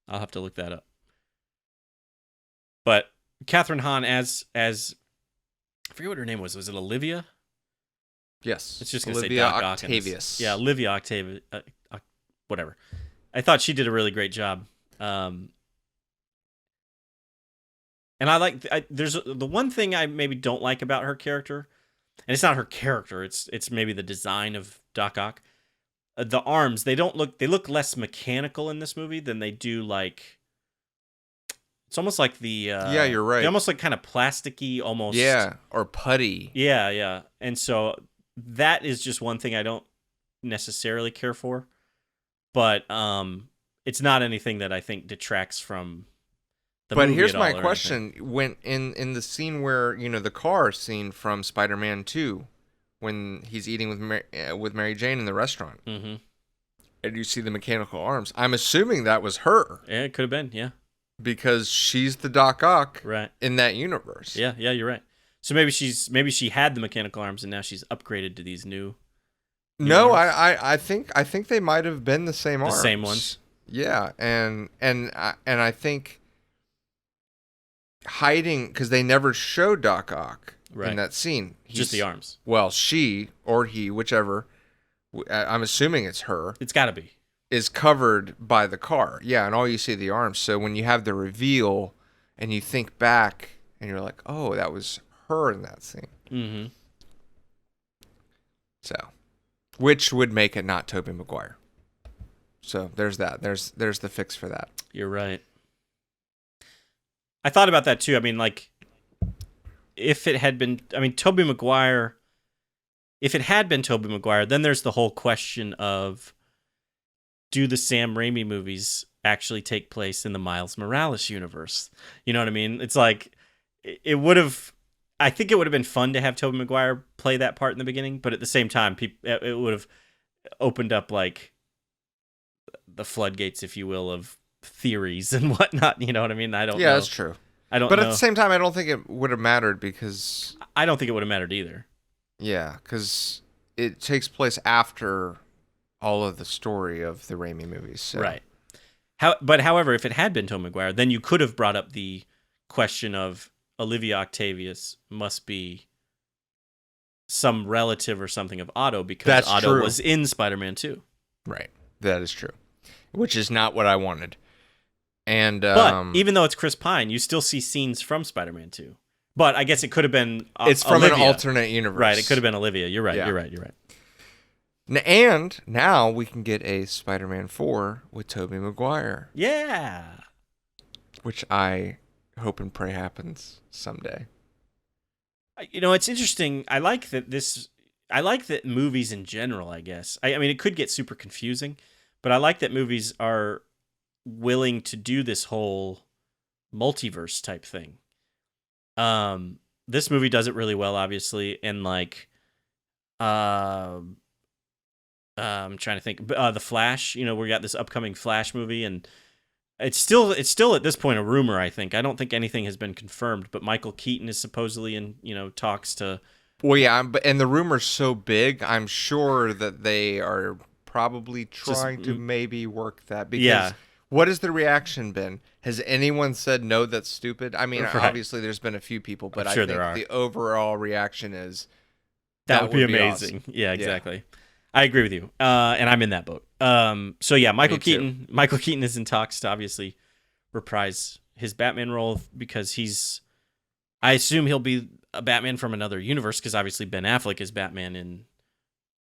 I'll have to look that up. But Catherine Hahn as I forget what her name was. Was it Olivia? Yes. It's just going to say Olivia Doc Octavius. Ock. Yeah, Olivia Octavius. Whatever. I thought she did a really great job. And I like. There's the one thing I maybe don't like about her character, and it's not her character. It's maybe the design of Doc Ock. The arms, they look less mechanical in this movie than they do like. It's almost like the yeah, you're right. They almost like kind of plasticky, almost. Yeah, or putty. Yeah, and so that is just one thing I don't necessarily care for, but it's not anything that I think detracts from the movie. But here's at my all or question: anything. when in the scene where the car scene from Spider-Man 2, when he's eating with Mary Jane in the restaurant, Mm-hmm. and you see the mechanical arms, I'm assuming that was her. Yeah, it could have been. Yeah, because she's the Doc Ock right in that universe. Yeah, you're right. So maybe she had the mechanical arms and now she's upgraded to these new. No, arms. I think they might have been the same arms. The same ones. Yeah, and I think hiding, because they never showed Doc Ock in that scene. Just the arms. Well, she or he, whichever. I'm assuming it's her. It's got to be. Is covered by the car. Yeah, and all you see are the arms. So when you have the reveal and you think back and you're like, oh, that was her in that scene. Mm-hmm. So, which would make it not Tobey Maguire. So there's that. There's the fix for that. You're right. I thought about that too. I mean, like, if it had been, Tobey Maguire, if it had been Tobey Maguire, then there's the whole question of, do the Sam Raimi movies actually take place in the Miles Morales universe? You know what I mean? It's like, it would have, I think it would have been fun to have Tobey Maguire play that part in the beginning, but at the same time, it would have opened up like the floodgates, if you will, of theories and whatnot. You know what I mean? I don't know. Yeah, that's true. But at the same time, I don't think it would have mattered because... I don't think it would have mattered either. Yeah, because it takes place after all of the story of the Raimi movies. So. Right. However, if it had been Tobey Maguire, then you could have brought up the question of Olivia Octavius must be some relative or something of Otto, because That's Otto true. was in Spider-Man 2. Right. That is true. Which is not what I wanted. And but even though it's Chris Pine, you still see scenes from Spider-Man 2. But I guess it could have been it's from Olivia. an alternate universe. Right, it could have been Olivia. You're right, Yeah. you're right. And now we can get a Spider-Man 4 with Tobey Maguire. Yeah. Which I hope and pray happens someday. It's interesting. I like that this... like that movies in general, I guess. I mean, it could get super confusing, but I like that movies are willing to do this whole multiverse type thing. This movie does it really well, obviously, and like, I'm trying to think. The Flash, we got this upcoming Flash movie, and it's still at this point a rumor. I think I don't think anything has been confirmed, but Michael Keaton is supposedly in talks to. Well, yeah, and the rumor's so big, I'm sure that they are probably trying to maybe work that, because what has the reaction been? Has anyone said no, that's stupid? I mean, obviously there's been a few people, but I think the overall reaction is that would be amazing. Awesome. Yeah, exactly. Yeah. I agree with you, and I'm in that boat. So yeah, Michael Keaton is in talks to obviously reprise his Batman role, because I assume he'll be a Batman from another universe, because obviously Ben Affleck is Batman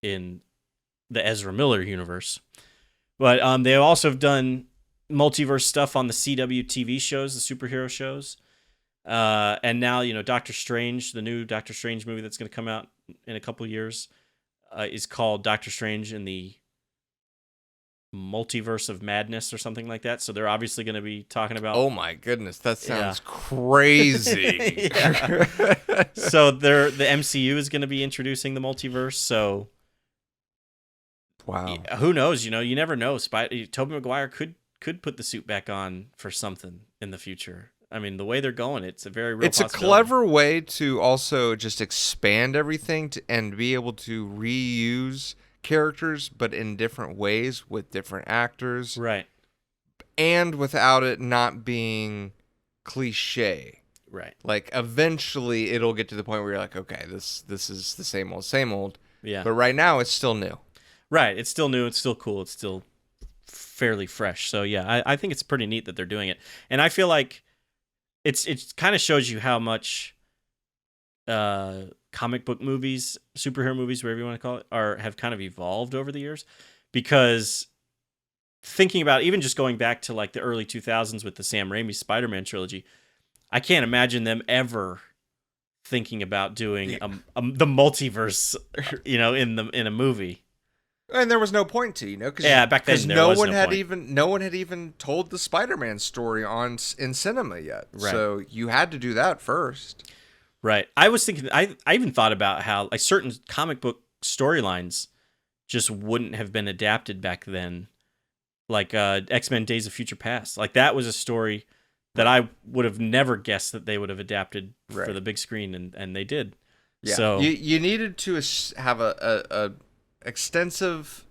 in the Ezra Miller universe. But they also have done multiverse stuff on the CW TV shows, the superhero shows. And now, Doctor Strange, the new Doctor Strange movie that's going to come out in a couple years, is called Doctor Strange in the Multiverse of Madness or something like that. So they're obviously going to be talking about. Oh my goodness, that sounds crazy. So the MCU is going to be introducing the multiverse. So wow, who knows? You never know. Tobey Maguire could put the suit back on for something in the future. I mean, the way they're going, it's a very real possibility. It's a clever way to also just expand everything and be able to reuse characters, but in different ways with different actors. Right. And without it not being cliche. Right. Like, eventually it'll get to the point where you're like, okay, this is the same old. Yeah. But right now it's still new. Right. It's still new. It's still cool. It's still fairly fresh. So yeah, I think it's pretty neat that they're doing it. And I feel like it kind of shows you how much comic book movies, superhero movies, whatever you want to call it, have kind of evolved over the years. Because thinking about even just going back to like the early 2000s with the Sam Raimi Spider-Man trilogy, I can't imagine them ever thinking about doing the multiverse, in a movie. And there was no point to, cause, back then no one had even told the Spider-Man story in cinema yet. Right. So you had to do that first. Right. I was thinking, I even thought about how like certain comic book storylines just wouldn't have been adapted back then. Like X-Men Days of Future Past. Like that was a story that I would have never guessed that they would have adapted for the big screen, and they did. Yeah. So you needed to have a extensive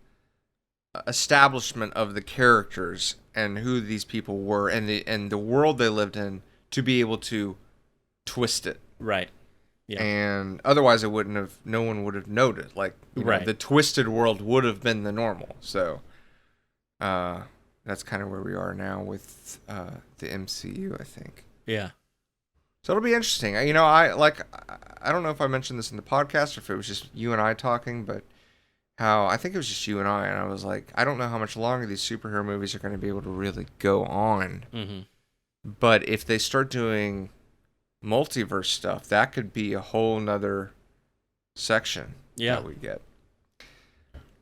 establishment of the characters and who these people were and the world they lived in to be able to twist it. Right. Yeah. And otherwise no one would have noted. Like the twisted world would have been the normal. So that's kind of where we are now with the MCU, I think. Yeah. So it'll be interesting. I don't know if I mentioned this in the podcast or if it was just you and I talking, but I think it was just you and I was like, I don't know how much longer these superhero movies are going to be able to really go on. Mm-hmm. But if they start doing multiverse stuff, that could be a whole nother section that we get.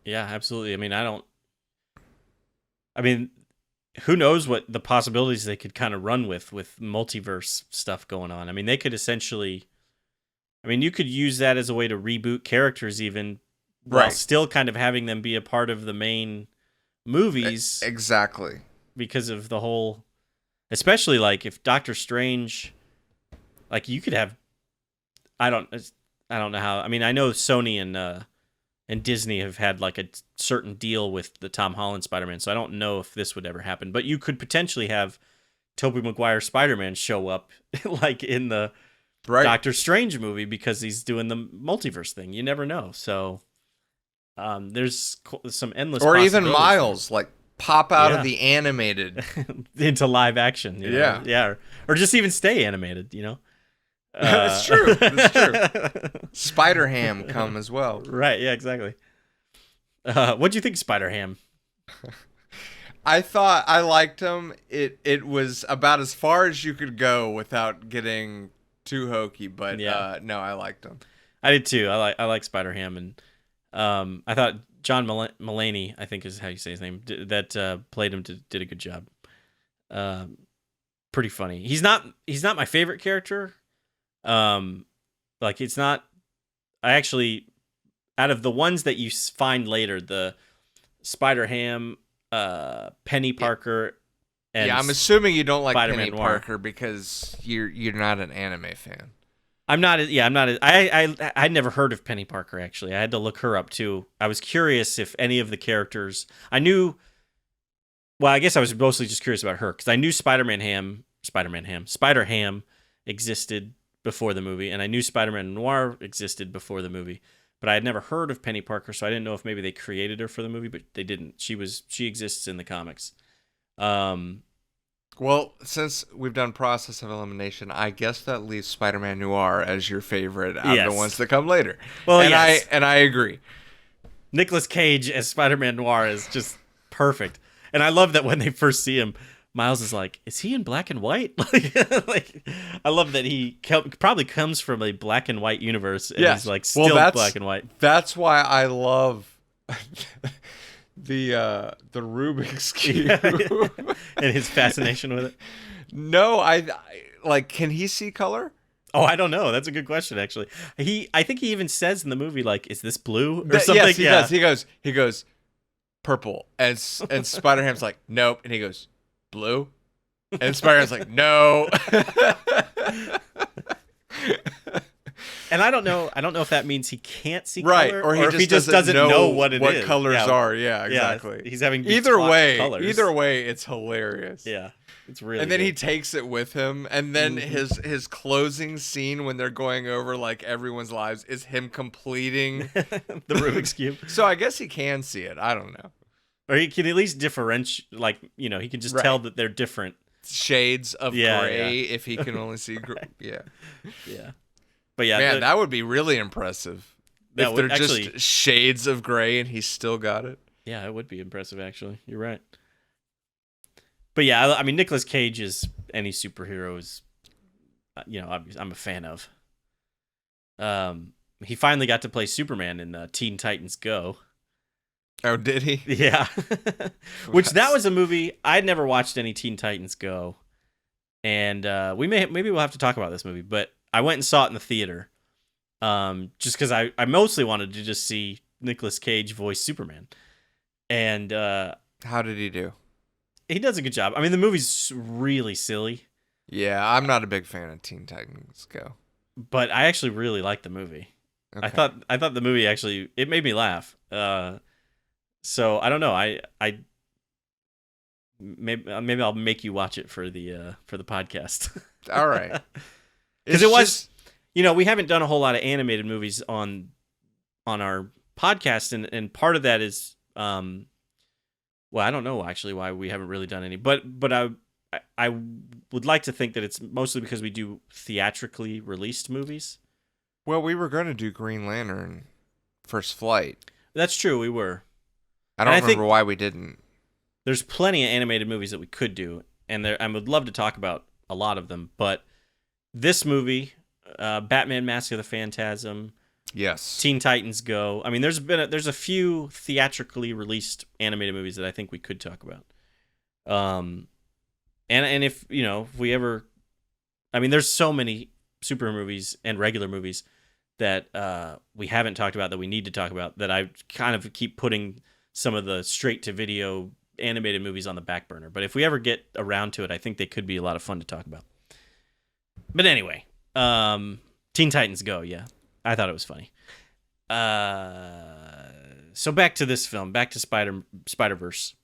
Yeah, absolutely. I mean, who knows what the possibilities they could kind of run with multiverse stuff going on. I mean, they could essentially, you could use that as a way to reboot characters even, while still kind of having them be a part of the main movies. Exactly. Because of the whole, especially like if Doctor Strange, like you could have, I don't know how. I know Sony and Disney have had like a certain deal with the Tom Holland Spider-Man, so I don't know if this would ever happen. But you could potentially have Tobey Maguire Spider-Man show up like in the Doctor Strange movie because he's doing the multiverse thing. You never know. So there's some endless or even Miles like pop out of the animated into live action. Or just even stay animated. That's true. Spider-Ham come as well. Right. Yeah. Exactly. What do you think, Spider-Ham? I thought I liked him. It was about as far as you could go without getting too hokey, but no, I liked him. I did too. I like Spider-Ham, and I thought John Mulaney, I think is how you say his name, that played him did a good job. Pretty funny. He's not my favorite character. Like it's not. I actually, out of the ones that you find later, the Spider-Ham, Penny Parker, and I'm assuming you don't like Spider-Man Penny Noir. Parker because you're not an anime fan. I'm not. I'd never heard of Penny Parker, actually. I had to look her up too. I was curious if any of the characters I knew. Well, I guess I was mostly just curious about her because I knew Spider-Ham existed before the movie, and I knew Spider-Man Noir existed before the movie, but I had never heard of Penny Parker, so I didn't know if maybe they created her for the movie, but they didn't. She exists in the comics. Well, since we've done process of elimination, I guess that leaves Spider-Man Noir as your favorite out of the ones that come later. Well, and yes. I agree. Nicolas Cage as Spider-Man Noir is just perfect. And I love that when they first see him, Miles is like, is he in black and white? like I love that he probably comes from a black and white universe and he's like still black and white. That's why I love the Rubik's Cube and his fascination with it. No, I like, can he see color? Oh, I don't know. That's a good question, actually. I think he even says in the movie, like, is this blue or something? Yes, he does. He goes purple, and Spider-Ham's like, nope, and he goes blue, and Spider-Ham's like, no. And I don't know if that means he can't see right, color, or if he just doesn't know what it is. What colors are? Yeah, exactly. Yeah, he's having either way. colors. Either way, it's hilarious. Yeah, it's really. And then good. he takes it with him, and then his closing scene when they're going over like everyone's lives is him completing the Rubik's Cube. So I guess he can see it. I don't know. Or he can at least differentiate, like, he can just tell that they're different shades of gray if he can only see right. Yeah. But yeah, man, that would be really impressive. If they're just shades of gray and he's still got it. Yeah, it would be impressive, actually. You're right. But yeah, I mean, Nicolas Cage is any superhero is, I'm a fan of. He finally got to play Superman in Teen Titans Go. Oh, did he? Yeah. Which that was a movie I'd never watched any Teen Titans Go, and maybe we'll have to talk about this movie. But I went and saw it in the theater, just because I mostly wanted to just see Nicolas Cage voice Superman. And how did he do? He does a good job. I mean, the movie's really silly. Yeah, I'm not a big fan of Teen Titans Go, but I actually really liked the movie. Okay. I thought the movie actually it made me laugh. So I don't know. I maybe I'll make you watch it for the podcast. All right. Because it was, we haven't done a whole lot of animated movies on our podcast, and part of that is, well, I don't know actually why we haven't really done any, but I would like to think that it's mostly because we do theatrically released movies. Well, we were going to do Green Lantern First Flight. That's true, we were. I don't remember why we didn't. There's plenty of animated movies that we could do, and I would love to talk about a lot of them, but this movie, Batman Mask of the Phantasm, yes, Teen Titans Go. I mean, there's a few theatrically released animated movies that I think we could talk about. And if we ever, I mean, there's so many superhero movies and regular movies that we haven't talked about that we need to talk about, that I kind of keep putting some of the straight to video animated movies on the back burner. But if we ever get around to it, I think they could be a lot of fun to talk about. But anyway, Teen Titans Go, yeah. I thought it was funny. So back to this film, back to Spider-Verse.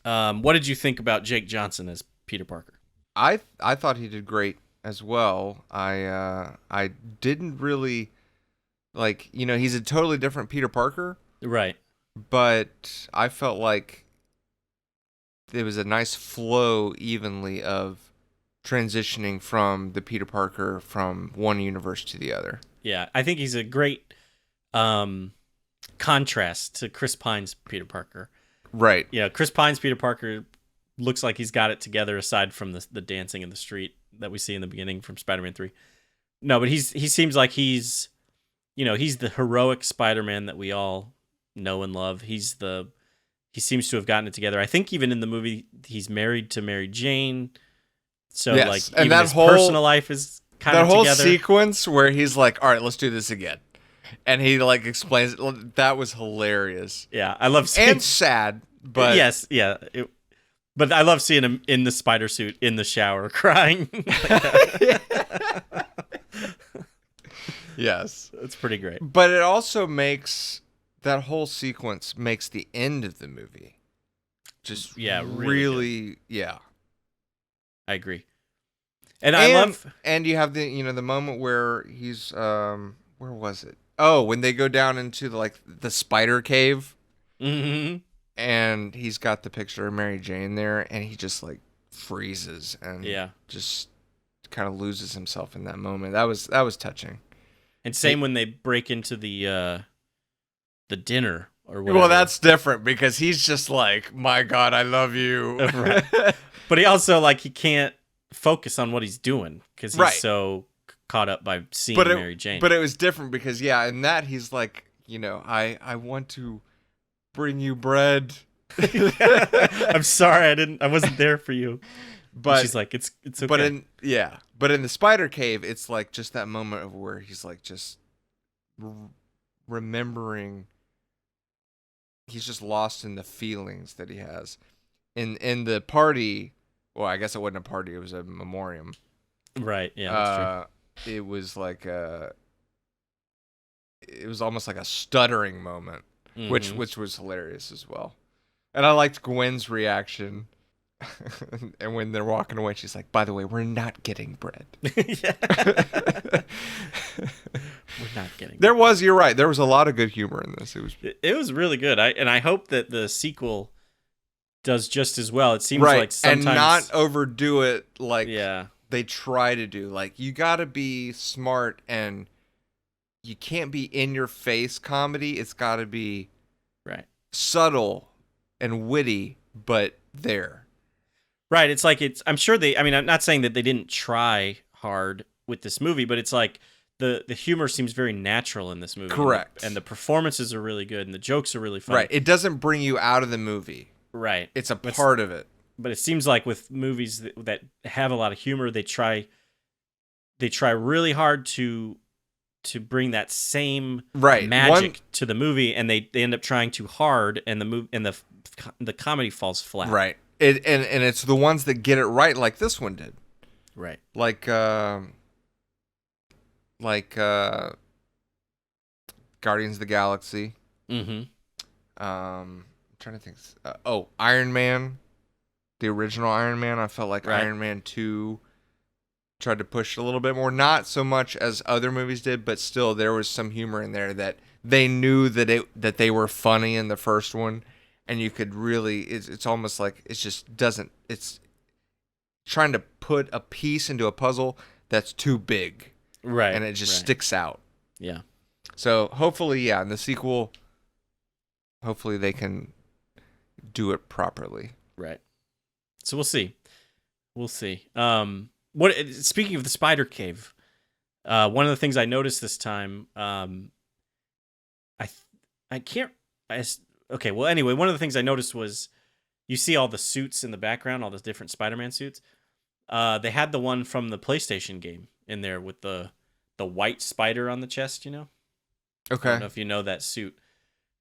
What did you think about Jake Johnson as Peter Parker? I thought he did great as well. I didn't really he's a totally different Peter Parker. Right. But I felt like there was a nice flow evenly of transitioning from the Peter Parker from one universe to the other. Yeah, I think he's a great contrast to Chris Pine's Peter Parker. Right. Yeah, Chris Pine's Peter Parker looks like he's got it together aside from the dancing in the street that we see in the beginning from Spider-Man 3. No, but he seems like he's he's the heroic Spider-Man that we all know and love. He seems to have gotten it together. I think even in the movie, he's married to Mary Jane. So Yes, like and even that his personal life is kind of that whole together. sequence where he's like, "All right, let's do this again," and he like explains it. That was hilarious. Yeah, I love seeing And sad, but yes, yeah. But I love seeing him in the spider suit in the shower crying. yes, It's pretty great. but it also makes that whole sequence makes the end of the movie just really I agree. And I love and you have the moment where he's where was it? Oh, when they go down into the spider cave. Mhm. And he's got the picture of Mary Jane there, and he just like freezes and just kind of loses himself in that moment. That was touching. And same when they break into the dinner or whatever. Well, that's different because he's just like, "My God, I love you." Right. But he also he can't focus on what he's doing because he's so caught up by seeing Mary Jane. But it was different because in that he's like, I want to bring you bread. I'm sorry, I wasn't there for you. But and she's like, it's okay. But in the spider cave, it's like just that moment of where he's like just remembering. He's just lost in the feelings that he has. In the party, well, I guess it wasn't a party; it was a memoriam. Right? Yeah, that's true. It was like it was almost like a stuttering moment. Mm-hmm. Which was hilarious as well. And I liked Gwen's reaction. And when they're walking away, she's like, "By the way, we're not getting bread." We're not getting You're right. There was a lot of good humor in this. It was really good. I hope that the sequel does just as well. It seems like sometimes and not overdo it like yeah. they try to do. Like you got to be smart and you can't be in your face comedy. It's got to be subtle and witty, but there. Right. It's like I'm sure I'm not saying that they didn't try hard with this movie, but it's like the humor seems very natural in this movie. Correct. And the performances are really good and the jokes are really funny. Right. It doesn't bring you out of the movie. Right. It's a part of it. But it seems like with movies that have a lot of humor, they try really hard to bring that same magic to the movie, and they end up trying too hard, and the comedy falls flat. Right. And it's the ones that get it right, like this one did. Right. Like Guardians of the Galaxy. Mm-hmm. I'm trying to think. Iron Man, the original Iron Man. I felt like Iron Man 2 tried to push a little bit more, not so much as other movies did, but still there was some humor in there that they knew that they were funny in the first one, and you could really it's almost like it's trying to put a piece into a puzzle that's too big, right, and it just sticks out. Yeah. So hopefully, in the sequel, hopefully they can do it properly. Right. So we'll see. Speaking of the spider cave, one of the things I noticed this time, one of the things I noticed was you see all the suits in the background, all the different Spider-Man suits. They had the one from the PlayStation game in there with the white spider on the chest, Okay. I don't know if you know that suit.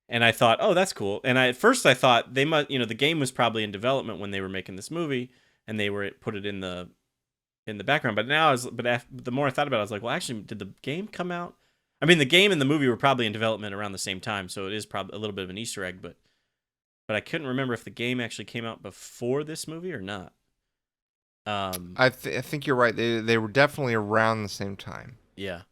And I thought, oh, that's cool. And at first I thought they must, the game was probably in development when they were making this movie, and they put it in the background. But now, the more I thought about it, I was like, well, actually, did the game come out? I mean, the game and the movie were probably in development around the same time, so it is probably a little bit of an Easter egg. But I couldn't remember if the game actually came out before this movie or not. I think you're right. They were definitely around the same time. Yeah.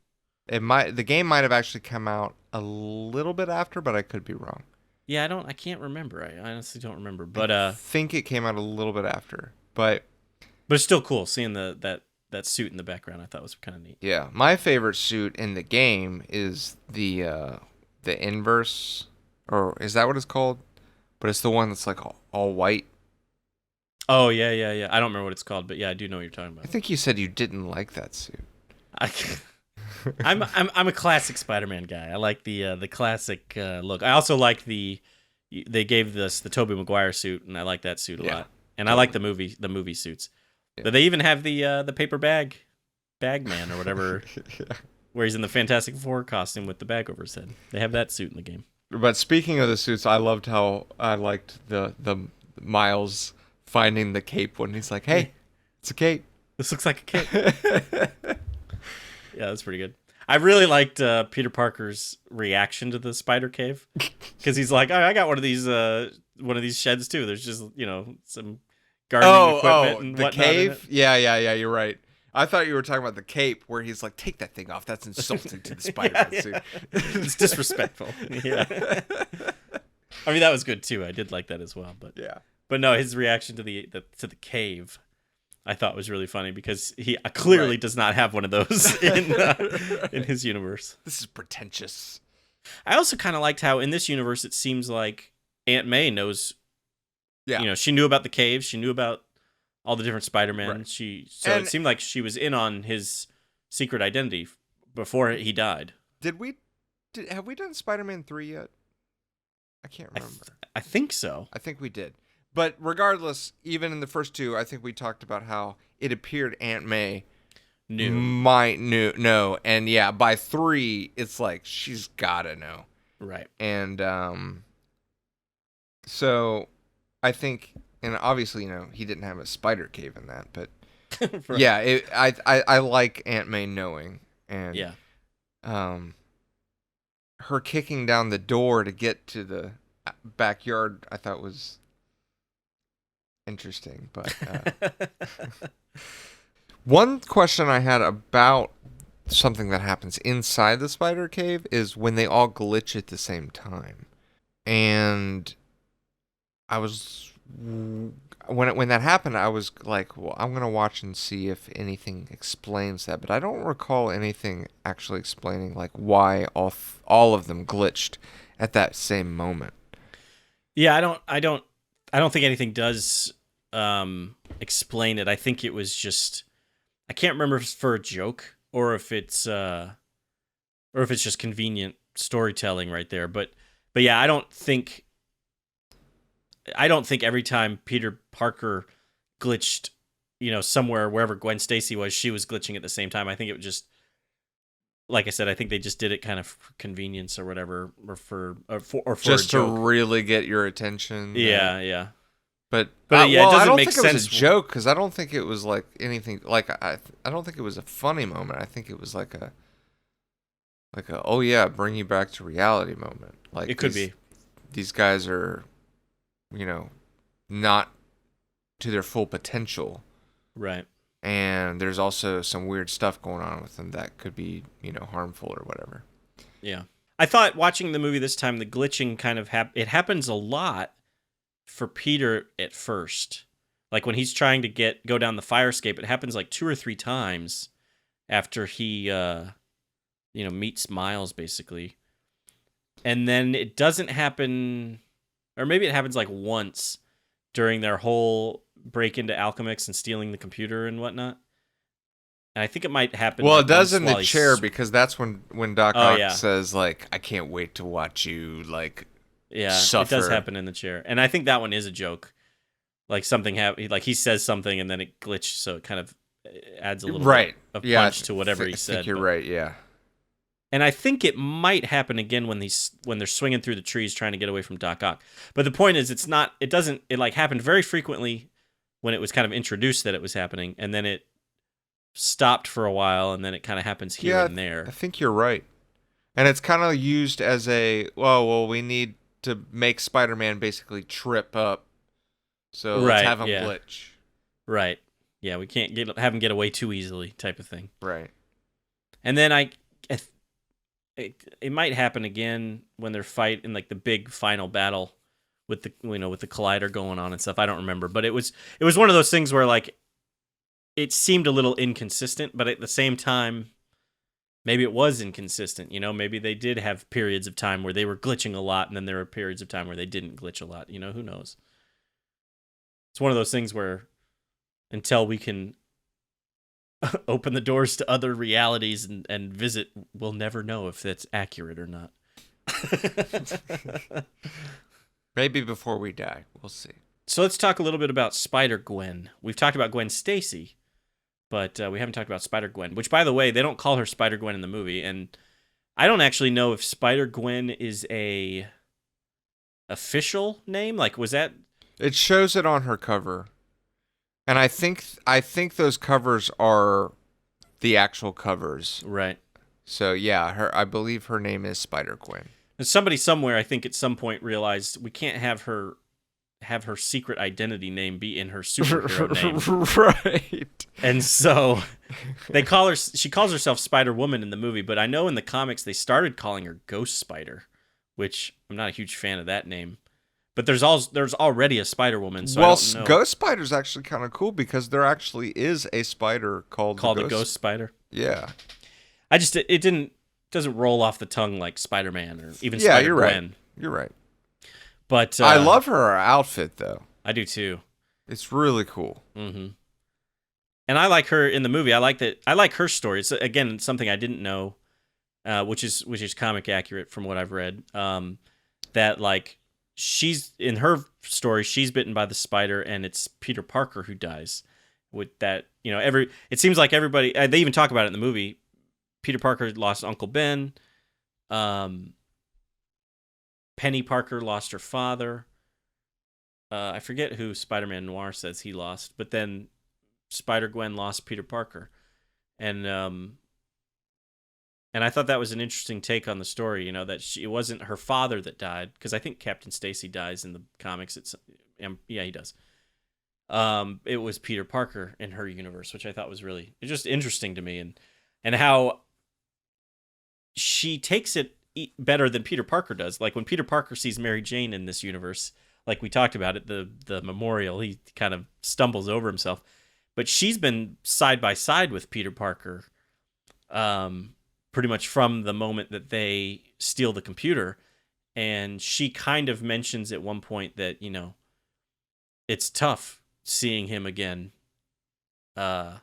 The game might have actually come out a little bit after, but I could be wrong. Yeah, I can't remember. I honestly don't remember. But I think it came out a little bit after. But it's still cool seeing that suit in the background. I thought was kind of neat. Yeah, my favorite suit in the game is the inverse, or is that what it's called? But it's the one that's like all white. Oh yeah. I don't remember what it's called, but yeah, I do know what you're talking about. I think you said you didn't like that suit. I'm a classic Spider-Man guy. I like the classic look. I also like they gave this the Tobey Maguire suit, and I like that suit a lot. And I like the movie suits. Yeah. But they even have the paper bag man or whatever, where he's in the Fantastic Four costume with the bag over his head. They have that suit in the game. But speaking of the suits, I loved how I liked the Miles finding the cape when he's like, "Hey, it's a cape. This looks like a cape." Yeah, that's pretty good. I really liked Peter Parker's reaction to the spider cave, because he's like, I got one of these sheds too. There's just some gardening equipment and the whatnot in cave. it. Yeah. You're right. I thought you were talking about the cape, where he's like, "Take that thing off. That's insulting to the Spider-Man suit. It's disrespectful." Yeah. I mean, that was good too. I did like that as well. But no, his reaction to the cave, I thought was really funny, because he clearly does not have one of those in his universe. This is pretentious. I also kind of liked how in this universe it seems like Aunt May knows. Yeah. She knew about the cave. She knew about all the different Spider-Men. Right. It seemed like she was in on his secret identity before he died. Have we done Spider-Man 3 yet? I can't remember. I think so. I think we did. But regardless, even in the first two, I think we talked about how it appeared Aunt May might know. And yeah, by 3, it's like she's gotta know. Right. And so I think, and obviously, he didn't have a spider cave in that, but Right. yeah, I like Aunt May knowing. And Yeah. her kicking down the door to get to the backyard, I thought was interesting. But one question I had about something that happens inside the spider cave is when they all glitch at the same time. And I was, when that happened, I was like, well, I'm going to watch and see if anything explains that. But I don't recall anything actually explaining like why all of them glitched at that same moment. Yeah, I don't think anything does explain it. I think it was just, I can't remember if it's for a joke or if it's just convenient storytelling right there. But yeah, I don't think every time Peter Parker glitched, somewhere wherever Gwen Stacy was, she was glitching at the same time. I think it was just, like I said, I think they just did it kind of for convenience or whatever, or for just a joke. To really get your attention. Yeah. But yeah, it doesn't I don't make think it sense. was a joke, because I don't think it was like anything. Like I don't think it was a funny moment. I think it was like a oh yeah, bring you back to reality moment. Like it could be. These guys are, not to their full potential. Right. And there's also some weird stuff going on with them that could be, harmful or whatever. Yeah. I thought watching the movie this time, the glitching kind of it happens a lot for Peter at first. Like when he's trying to go down the fire escape, it happens like 2 or 3 times after he meets Miles basically. And then it doesn't happen, or maybe it happens like once during their whole break into Alchemix and stealing the computer and whatnot. And I think it might happen. Well, like it does in while the he's chair, because that's when Doc Ock yeah. says, like, I can't wait to watch you, like, It suffer. does happen in the chair. And I think that one is a joke. Like something like he says something and then it glitched, so it kind of adds a little bit of punch to whatever he said. I think you're right, yeah. And I think it might happen again when they're swinging through the trees trying to get away from Doc Ock. But the point is, it happened very frequently when it was kind of introduced that it was happening, and then it stopped for a while, and then it kind of happens here and there. I think you're right. And it's kind of used as we need to make Spider-Man basically trip up, so let's have him glitch. Right. Yeah, we can't have him get away too easily type of thing. Right. And then it might happen again when they're fighting like the big final battle with the with the collider going on and stuff. I don't remember, but it was one of those things where like it seemed a little inconsistent, but at the same time maybe it was inconsistent, maybe they did have periods of time where they were glitching a lot and then there were periods of time where they didn't glitch a lot, who knows. It's one of those things where until we can open the doors to other realities and visit. We'll never know if that's accurate or not. Maybe before we die. We'll see. So let's talk a little bit about Spider-Gwen. We've talked about Gwen Stacy, but we haven't talked about Spider-Gwen, which, by the way, they don't call her Spider-Gwen in the movie, and I don't actually know if Spider-Gwen is a official name. Like, was that... It shows it on her cover. And I think those covers are the actual covers. Right. So, yeah, I believe her name is Spider-Gwen. And somebody somewhere, I think at some point, realized we can't have her secret identity name be in her superhero name. Right. And so she calls herself Spider-Woman in the movie, but I know in the comics they started calling her Ghost Spider, which I'm not a huge fan of that name. But there's already a Spider-Woman, so I don't know. Ghost Spider's actually kind of cool because there actually is a spider called a Ghost Spider. Yeah. It doesn't roll off the tongue like Spider-Man or even Spider-Gwen. You're right. But I love her outfit though. I do too. It's really cool. Mm-hmm. And I like her in the movie. I like her story. It's again something I didn't know, which is comic accurate from what I've read. That like she's in her story, she's bitten by the spider, and it's Peter Parker who dies. With that, it seems like everybody. They even talk about it in the movie. Peter Parker lost Uncle Ben. Penny Parker lost her father. I forget who Spider-Man Noir says he lost, but then Spider-Gwen lost Peter Parker, and I thought that was an interesting take on the story. That it wasn't her father that died, because I think Captain Stacy dies in the comics. Yeah, he does. It was Peter Parker in her universe, which I thought was really just interesting to me, and how she takes it better than Peter Parker does. Like when Peter Parker sees Mary Jane in this universe, like we talked about at the memorial, he kind of stumbles over himself. But she's been side by side with Peter Parker, pretty much from the moment that they steal the computer. And she kind of mentions at one point that, it's tough seeing him again. But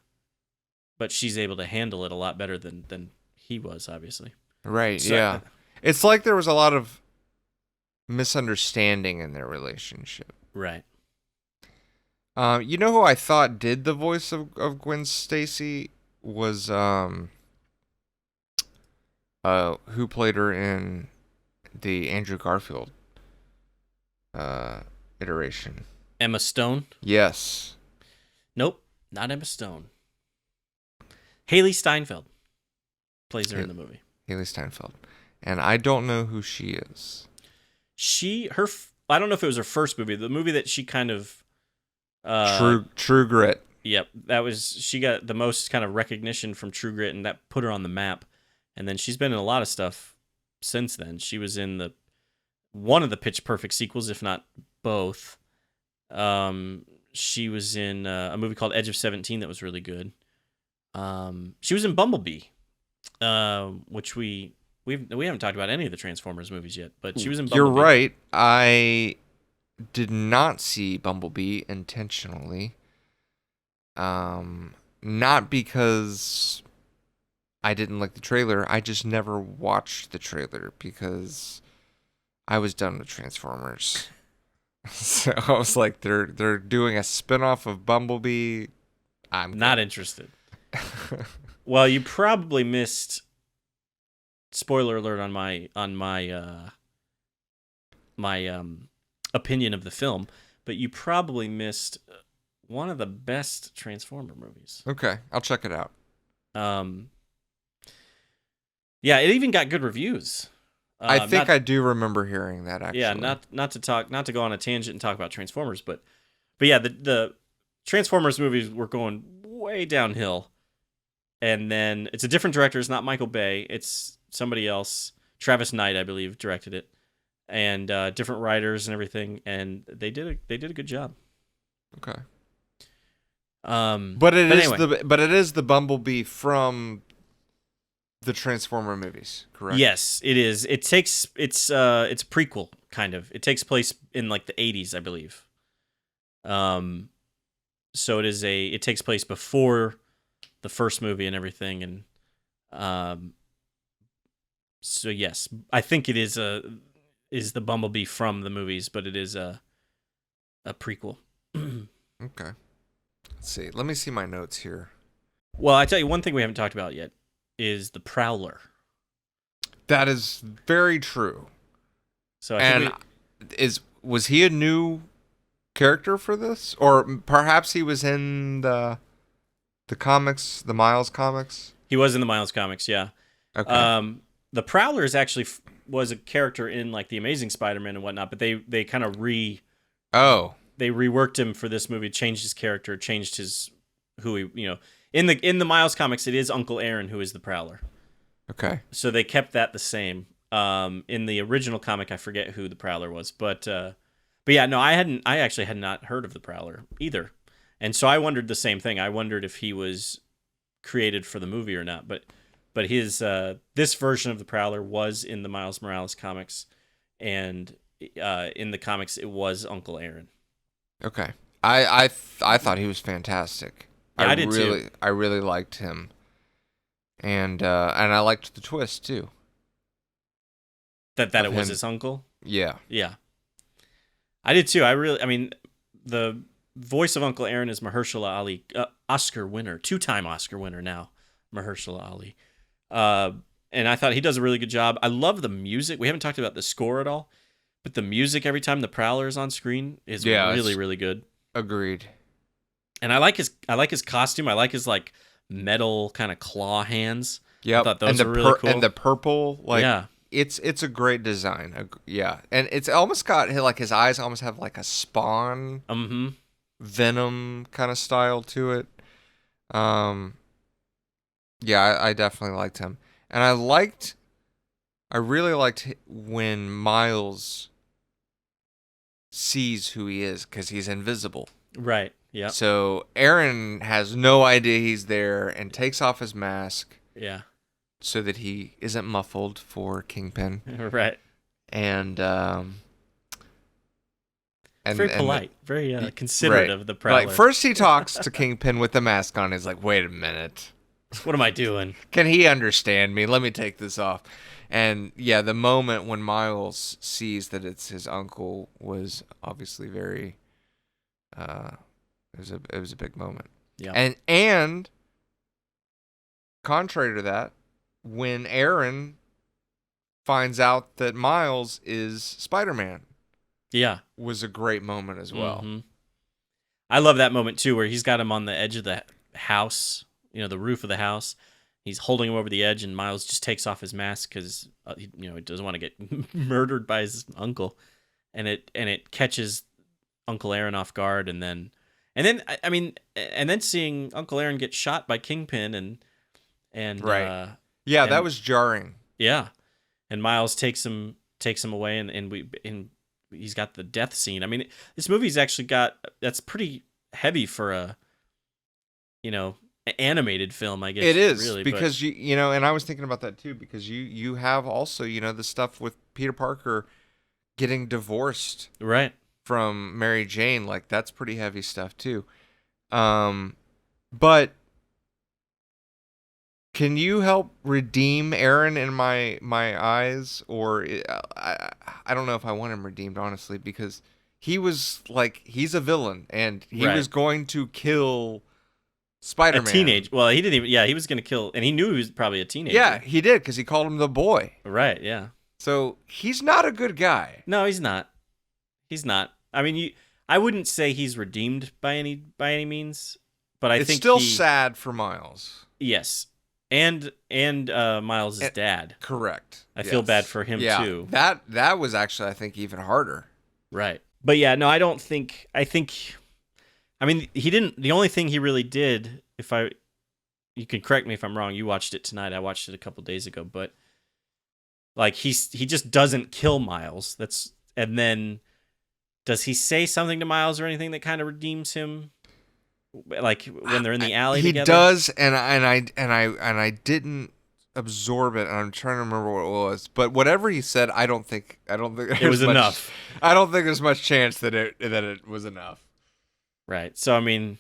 she's able to handle it a lot better than he was, obviously. Right, so, yeah. It's like there was a lot of misunderstanding in their relationship. Right. You know who I thought did the voice of Gwen Stacy was who played her in the Andrew Garfield iteration. Emma Stone? Yes. Nope, not Emma Stone. Haley Steinfeld plays her in the movie. Haley Steinfeld. And I don't know who she is. I don't know if it was her first movie. The movie that she kind of True Grit. Yep, she got the most kind of recognition from True Grit, and that put her on the map. And then she's been in a lot of stuff since then. She was in one of the Pitch Perfect sequels, if not both. She was in a movie called Edge of 17 that was really good. She was in Bumblebee, which we haven't talked about any of the Transformers movies yet, but she was in Bumblebee. You're right. I did not see Bumblebee intentionally. Not because I didn't like the trailer. I just never watched the trailer because I was done with Transformers. So I was like, they're doing a spinoff of Bumblebee. I'm not interested. Well, you probably missed. Spoiler alert on my opinion of the film, but you probably missed one of the best Transformer movies. Okay, I'll check it out. Yeah, it even got good reviews. I think I do remember hearing that, actually. Yeah, not to go on a tangent and talk about Transformers, but yeah, the Transformers movies were going way downhill, and then it's a different director. It's not Michael Bay. It's somebody else. Travis Knight, I believe, directed it, and different writers and everything, and they did a good job. Okay. But it is the Bumblebee from the Transformer movies, correct? Yes, it is. It's a prequel kind of. It takes place in like the 80s, I believe. So it takes place before the first movie and everything, and so yes, I think it is the Bumblebee from the movies, but it is a prequel. Okay. Let's see. Let me see my notes here. Well, I tell you one thing we haven't talked about yet is the Prowler. That is very true. So I think was he a new character for this, or perhaps he was in the comics, the Miles comics? he was in the Miles comics, yeah. Okay. The Prowler is actually was a character in like the Amazing Spider-Man and whatnot, but they kind of they reworked him for this movie, changed his character, changed his in the Miles comics it is Uncle Aaron who is the Prowler. Okay. So they kept that the same. In the original comic, I forget who the Prowler was, but yeah, no, I actually had not heard of the Prowler either, and so I wondered the same thing. I wondered if he was created for the movie or not, but his this version of the Prowler was in the Miles Morales comics, and in the comics it was Uncle Aaron. Okay. I thought he was fantastic. Yeah, I did too. I really liked him, and I liked the twist too. That it was his uncle? Yeah. Yeah. I did too. I mean, the voice of Uncle Aaron is Mahershala Ali, Oscar winner, 2-time Oscar winner now, Mahershala Ali. And I thought he does a really good job. I love the music. We haven't talked about the score at all, but the music every time the Prowler is on screen is really, really good. Agreed. And I like his costume. I like his like metal kind of claw hands. Yeah. I thought those were really cool. And the purple, like, yeah. It's a great design. Yeah. And it's almost got, like, his eyes almost have, like, a Spawn Venom kind of style to it. Yeah, I definitely liked him. And I really liked when Miles sees who he is, because he's invisible. Right, yeah. So Aaron has no idea he's there and takes off his mask. Yeah. So that he isn't muffled for Kingpin. Right. And very polite, very considerate of the Prowler. Like, first he talks to Kingpin with the mask on. He's like, wait a minute. What am I doing? Can he understand me? Let me take this off. And yeah, the moment when Miles sees that it's his uncle was obviously very it was a big moment. Yeah. And contrary to that, when Aaron finds out that Miles is Spider-Man, was a great moment as well. Mm-hmm. I love that moment too, where he's got him on the edge of the house, the roof of the house. He's holding him over the edge, and Miles just takes off his mask because he doesn't want to get murdered by his uncle, and it catches Uncle Aaron off guard, and then seeing Uncle Aaron get shot by Kingpin and right. Yeah, that was jarring. Yeah, and Miles takes him away, and he's got the death scene. I mean, this movie's actually that's pretty heavy for a animated film, I guess. It is really, because and I was thinking about that too, because you have also the stuff with Peter Parker getting divorced, right, from Mary Jane. Like, that's pretty heavy stuff too. But can you help redeem Aaron in my eyes? Or I don't know if I want him redeemed, honestly, because he was like, he's a villain, and he was going to kill Spider-Man. A teenage. Well, he didn't even. Yeah, he was going to kill, and he knew he was probably a teenager. Yeah, he did, because he called him the boy. Right. Yeah. So he's not a good guy. No, he's not. He's not. I mean, I wouldn't say he's redeemed by any means, but I think it's still sad for Miles. Yes. And Miles' dad. Correct. I feel bad for him too. That was actually, I think, even harder. Right. But yeah, no, I mean, he didn't. The only thing he really did, you can correct me if I'm wrong. You watched it tonight. I watched it a couple days ago, but like he just doesn't kill Miles. And then does he say something to Miles or anything that kind of redeems him? Like when they're in the alley together? He does, and I didn't absorb it, and I'm trying to remember what it was. But whatever he said, I don't think it was enough. I don't think there's much chance that it was enough. Right. So I mean,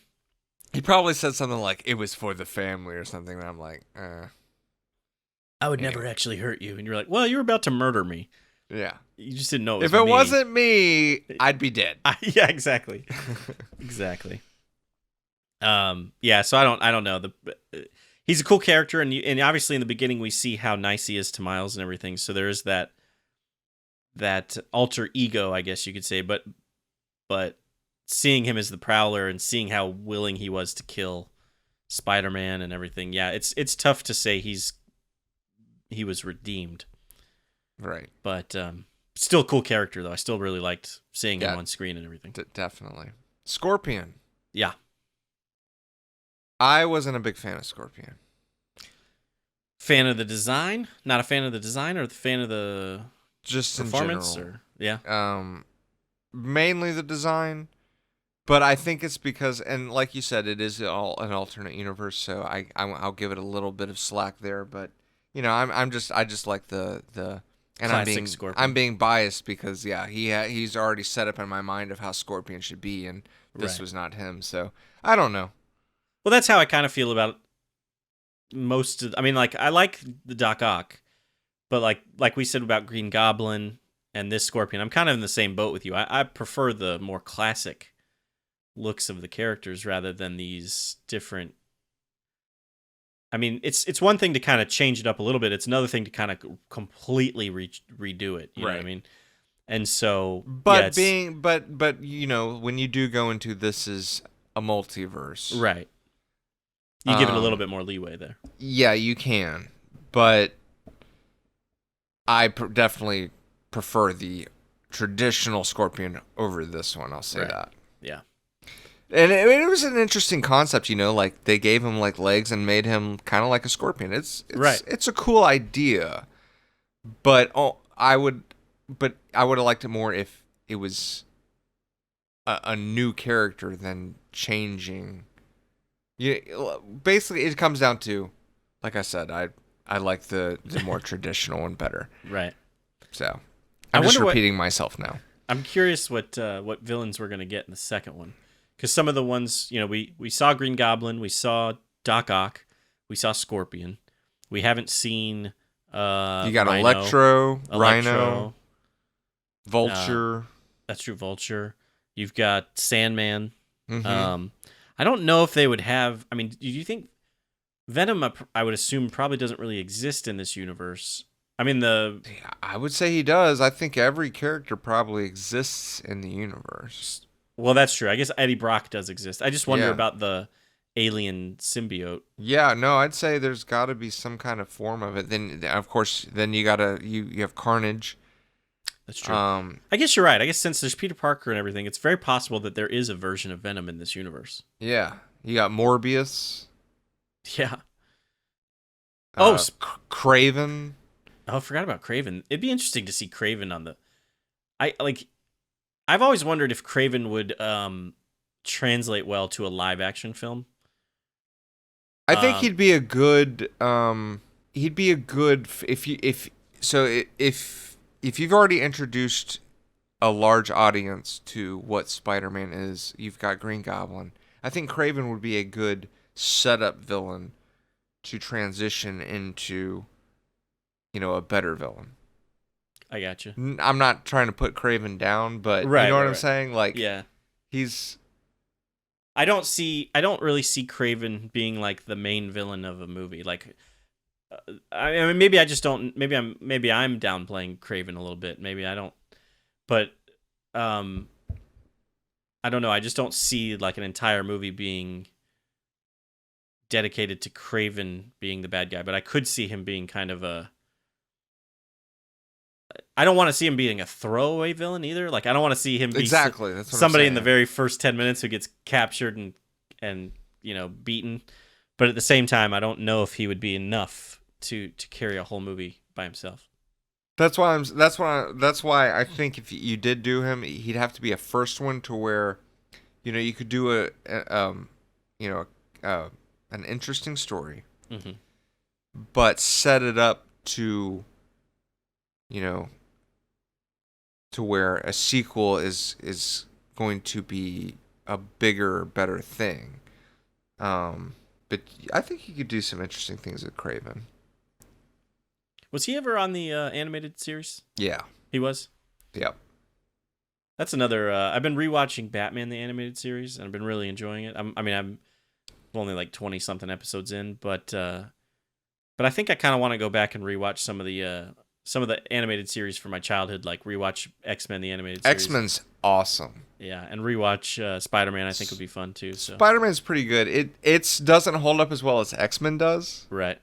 He probably said something like, "It was for the family" or something. And I'm like, I would never anyway. actually hurt you. And you're like, well, you're about to murder me. Yeah. You just didn't know it was If it me. wasn't me, I'd be dead. Yeah, exactly. Exactly. Yeah, so I don't know. He's a cool character, and obviously in the beginning we see how nice he is to Miles and everything. So there is that alter ego, I guess you could say. But seeing him as the Prowler and seeing how willing he was to kill Spider-Man and everything, yeah, it's tough to say he was redeemed. Right. But still a cool character though. I still really liked seeing him on screen and everything. Definitely. Scorpion. Yeah. I wasn't a big fan of Scorpion. Fan of the design? Not a fan of the design, or the fan of the Just performance? in general. Or yeah. Mainly the design. But I think it's because, and like you said, it is all an alternate universe, so I'll give it a little bit of slack there. But you know, I just like the and Classic Scorpion. I'm being biased because he's already set up in my mind of how Scorpion should be, and this was not him. So I don't know. Well, that's how I kind of feel about most of. I mean, like I like the Doc Ock, but like we said about Green Goblin and this Scorpion, I'm kind of in the same boat with you. I prefer the more classic looks of the characters rather than these different. I mean, it's one thing to kind of change it up a little bit. It's another thing to kind of completely redo it. You know what I mean? And so, but but you know, when you do go into this is a multiverse, right? You give it a little bit more leeway there. Yeah, you can, but I definitely prefer the traditional Scorpion over this one. I'll say that. Yeah. And it was an interesting concept, you know, like they gave him like legs and made him kind of like a scorpion. It's a cool idea, but I would have liked it more if it was a new character than changing. Basically, it comes down to, like I said, I like the more traditional one better. Right. So I'm just repeating myself now. I'm curious what villains we're gonna get in the second one. Because some of the ones, you know, we saw Green Goblin, we saw Doc Ock, we saw Scorpion. We haven't seen you got Rhino, Rhino, Vulture. That's true, Vulture. You've got Sandman. Mm-hmm. I don't know if they would have. I mean, do you think Venom? I would assume probably doesn't really exist in this universe. I mean, I would say he does. I think every character probably exists in the universe. Well, that's true. I guess Eddie Brock does exist. I just wonder about the alien symbiote. Yeah, no, I'd say there's got to be some kind of form of it. Then, of course, then you have Carnage. That's true. I guess you're right. I guess since there's Peter Parker and everything, it's very possible that there is a version of Venom in this universe. Yeah, you got Morbius. Yeah. Craven. Oh, I forgot about Craven. It'd be interesting to see Craven on the. I've always wondered if Craven would translate well to a live action film. I think he'd be a good. If you've already introduced a large audience to what Spider-Man is, you've got Green Goblin. I think Craven would be a good setup villain to transition into, you know, a better villain. I got you. I'm not trying to put Craven down, but you know what I'm saying? Like, yeah, he's. I don't really see Craven being like the main villain of a movie. Like, I mean, maybe I just don't. Maybe I'm downplaying Craven a little bit. Maybe I don't. But, I don't know. I just don't see like an entire movie being dedicated to Craven being the bad guy. But I could see him being kind of a. I don't want to see him being a throwaway villain either. Like, I don't want to see him be that's somebody in the very first 10 minutes who gets captured and you know, beaten. But at the same time, I don't know if he would be enough to carry a whole movie by himself. That's why I think if you did do him, he'd have to be a first one to where, you know, you could do an interesting story, mm-hmm. but set it up to, you know, to where a sequel is going to be a bigger, better thing. But I think he could do some interesting things with Craven. Was he ever on the animated series? Yeah. He was? Yep. That's another... I've been rewatching Batman, the animated series, and I've been really enjoying it. I'm only like 20-something episodes in, but I think I kind of want to go back and rewatch some of the animated series from my childhood, like rewatch X-Men, the animated series. X-Men's awesome. Yeah, and rewatch Spider-Man I think would be fun too. So. Spider-Man's pretty good. It doesn't hold up as well as X-Men does. Right.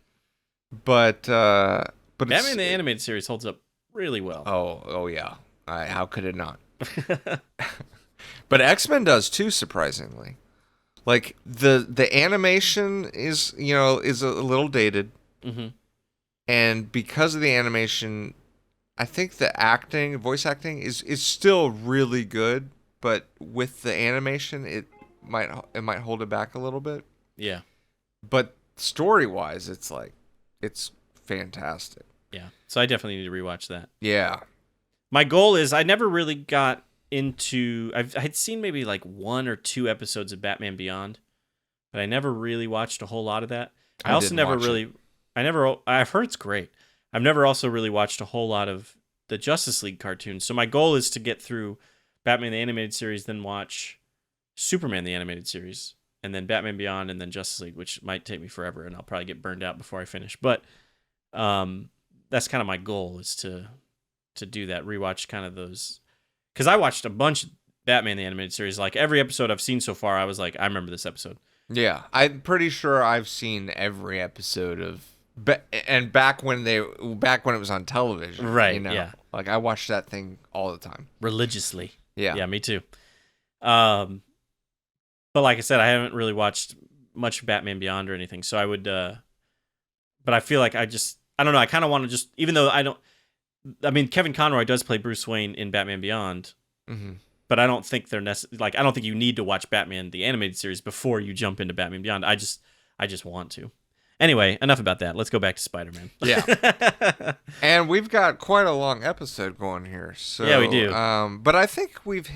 But Batman the animated series holds up really well. Oh yeah. How could it not? But X-Men does too, surprisingly. Like the animation is a little dated. Mm-hmm. And because of the animation, I think the voice acting is still really good, but with the animation it might hold it back a little bit. Yeah. But story-wise, it's fantastic. Yeah. So I definitely need to rewatch that. Yeah. My goal is I never really got into I had seen maybe like 1 or 2 episodes of Batman Beyond, but I never really watched a whole lot of that. I've heard it's great. I've never also really watched a whole lot of the Justice League cartoons. So my goal is to get through Batman the animated series, then watch Superman the animated series, and then Batman Beyond, and then Justice League, which might take me forever, and I'll probably get burned out before I finish. But that's kind of my goal, is to do that, rewatch kind of those, because I watched a bunch of Batman the animated series. Like every episode I've seen so far, I was like, I remember this episode. Yeah, I'm pretty sure I've seen every episode of, and back when it was on television, right? Yeah, like I watched that thing all the time, religiously. Yeah, me too. But like I said, I haven't really watched much Batman Beyond or anything, so I would. But I feel like I don't know. I kind of want to just, even though I don't. I mean, Kevin Conroy does play Bruce Wayne in Batman Beyond. Mm-hmm. But I don't think they're I don't think you need to watch Batman the animated series before you jump into Batman Beyond. I just want to. Anyway, enough about that. Let's go back to Spider-Man. Yeah. And we've got quite a long episode going here. So yeah, we do. But I think we've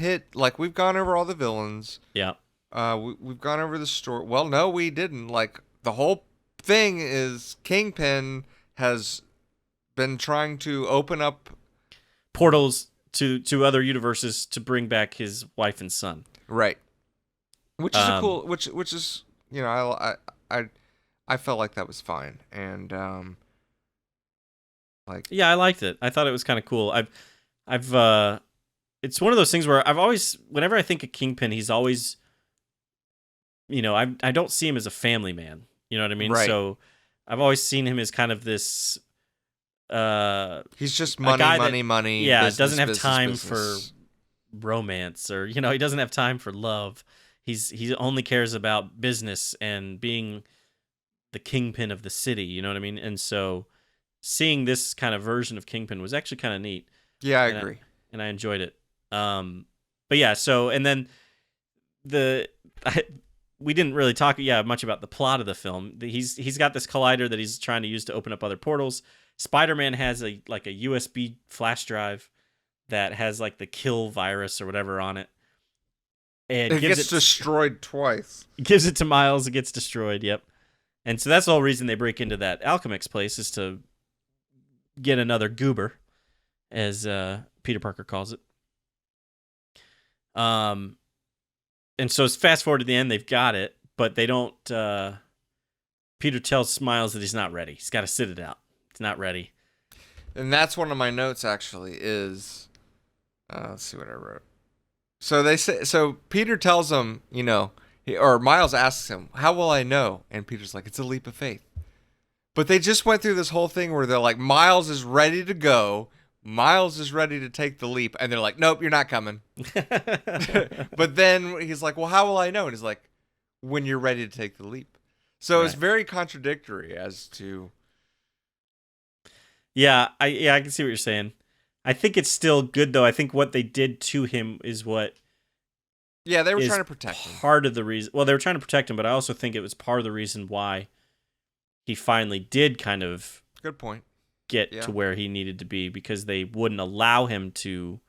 gone over all the villains. Yeah. We've gone over the story. Well, no, we didn't. Like the whole thing is Kingpin has been trying to open up portals to other universes to bring back his wife and son. Right. Which is a cool, which is, I felt like that was fine. And yeah, I liked it. I thought it was kind of cool. It's one of those things where whenever I think of Kingpin, he's always, I don't see him as a family man. You know what I mean? Right. So I've always seen him as kind of this he's just money. Yeah, business, doesn't have time business. for romance, or he doesn't have time for love. He only cares about business and being the kingpin of the city. You know what I mean? And so seeing this kind of version of Kingpin was actually kind of neat. Yeah, I agree. And I enjoyed it. But yeah, so and then we didn't really talk much about the plot of the film. He's got this collider that he's trying to use to open up other portals. Spider-Man has a USB flash drive that has like the kill virus or whatever on it. And it gets destroyed twice. Gives it to Miles, it gets destroyed, yep. And so that's the whole reason they break into that Alchemix place, is to get another goober, as Peter Parker calls it. And so fast forward to the end, they've got it, but they don't. Peter tells Miles that he's not ready. He's got to sit it out. He's not ready. And that's one of my notes, actually, is let's see what I wrote. So Peter tells him, or Miles asks him, "How will I know?" And Peter's like, "It's a leap of faith." But they just went through this whole thing where they're like, Miles is ready to go. Miles is ready to take the leap. And they're like, "Nope, you're not coming." But then he's like, "Well, how will I know?" And he's like, "When you're ready to take the leap." So It's very contradictory as to... Yeah, I can see what you're saying. I think it's still good, though. I think what they did to him is what... Yeah, they were trying to protect him. Part of the reason... Well, they were trying to protect him, but I also think it was part of the reason why he finally did kind of... Good point. Get to where he needed to be, because they wouldn't allow him to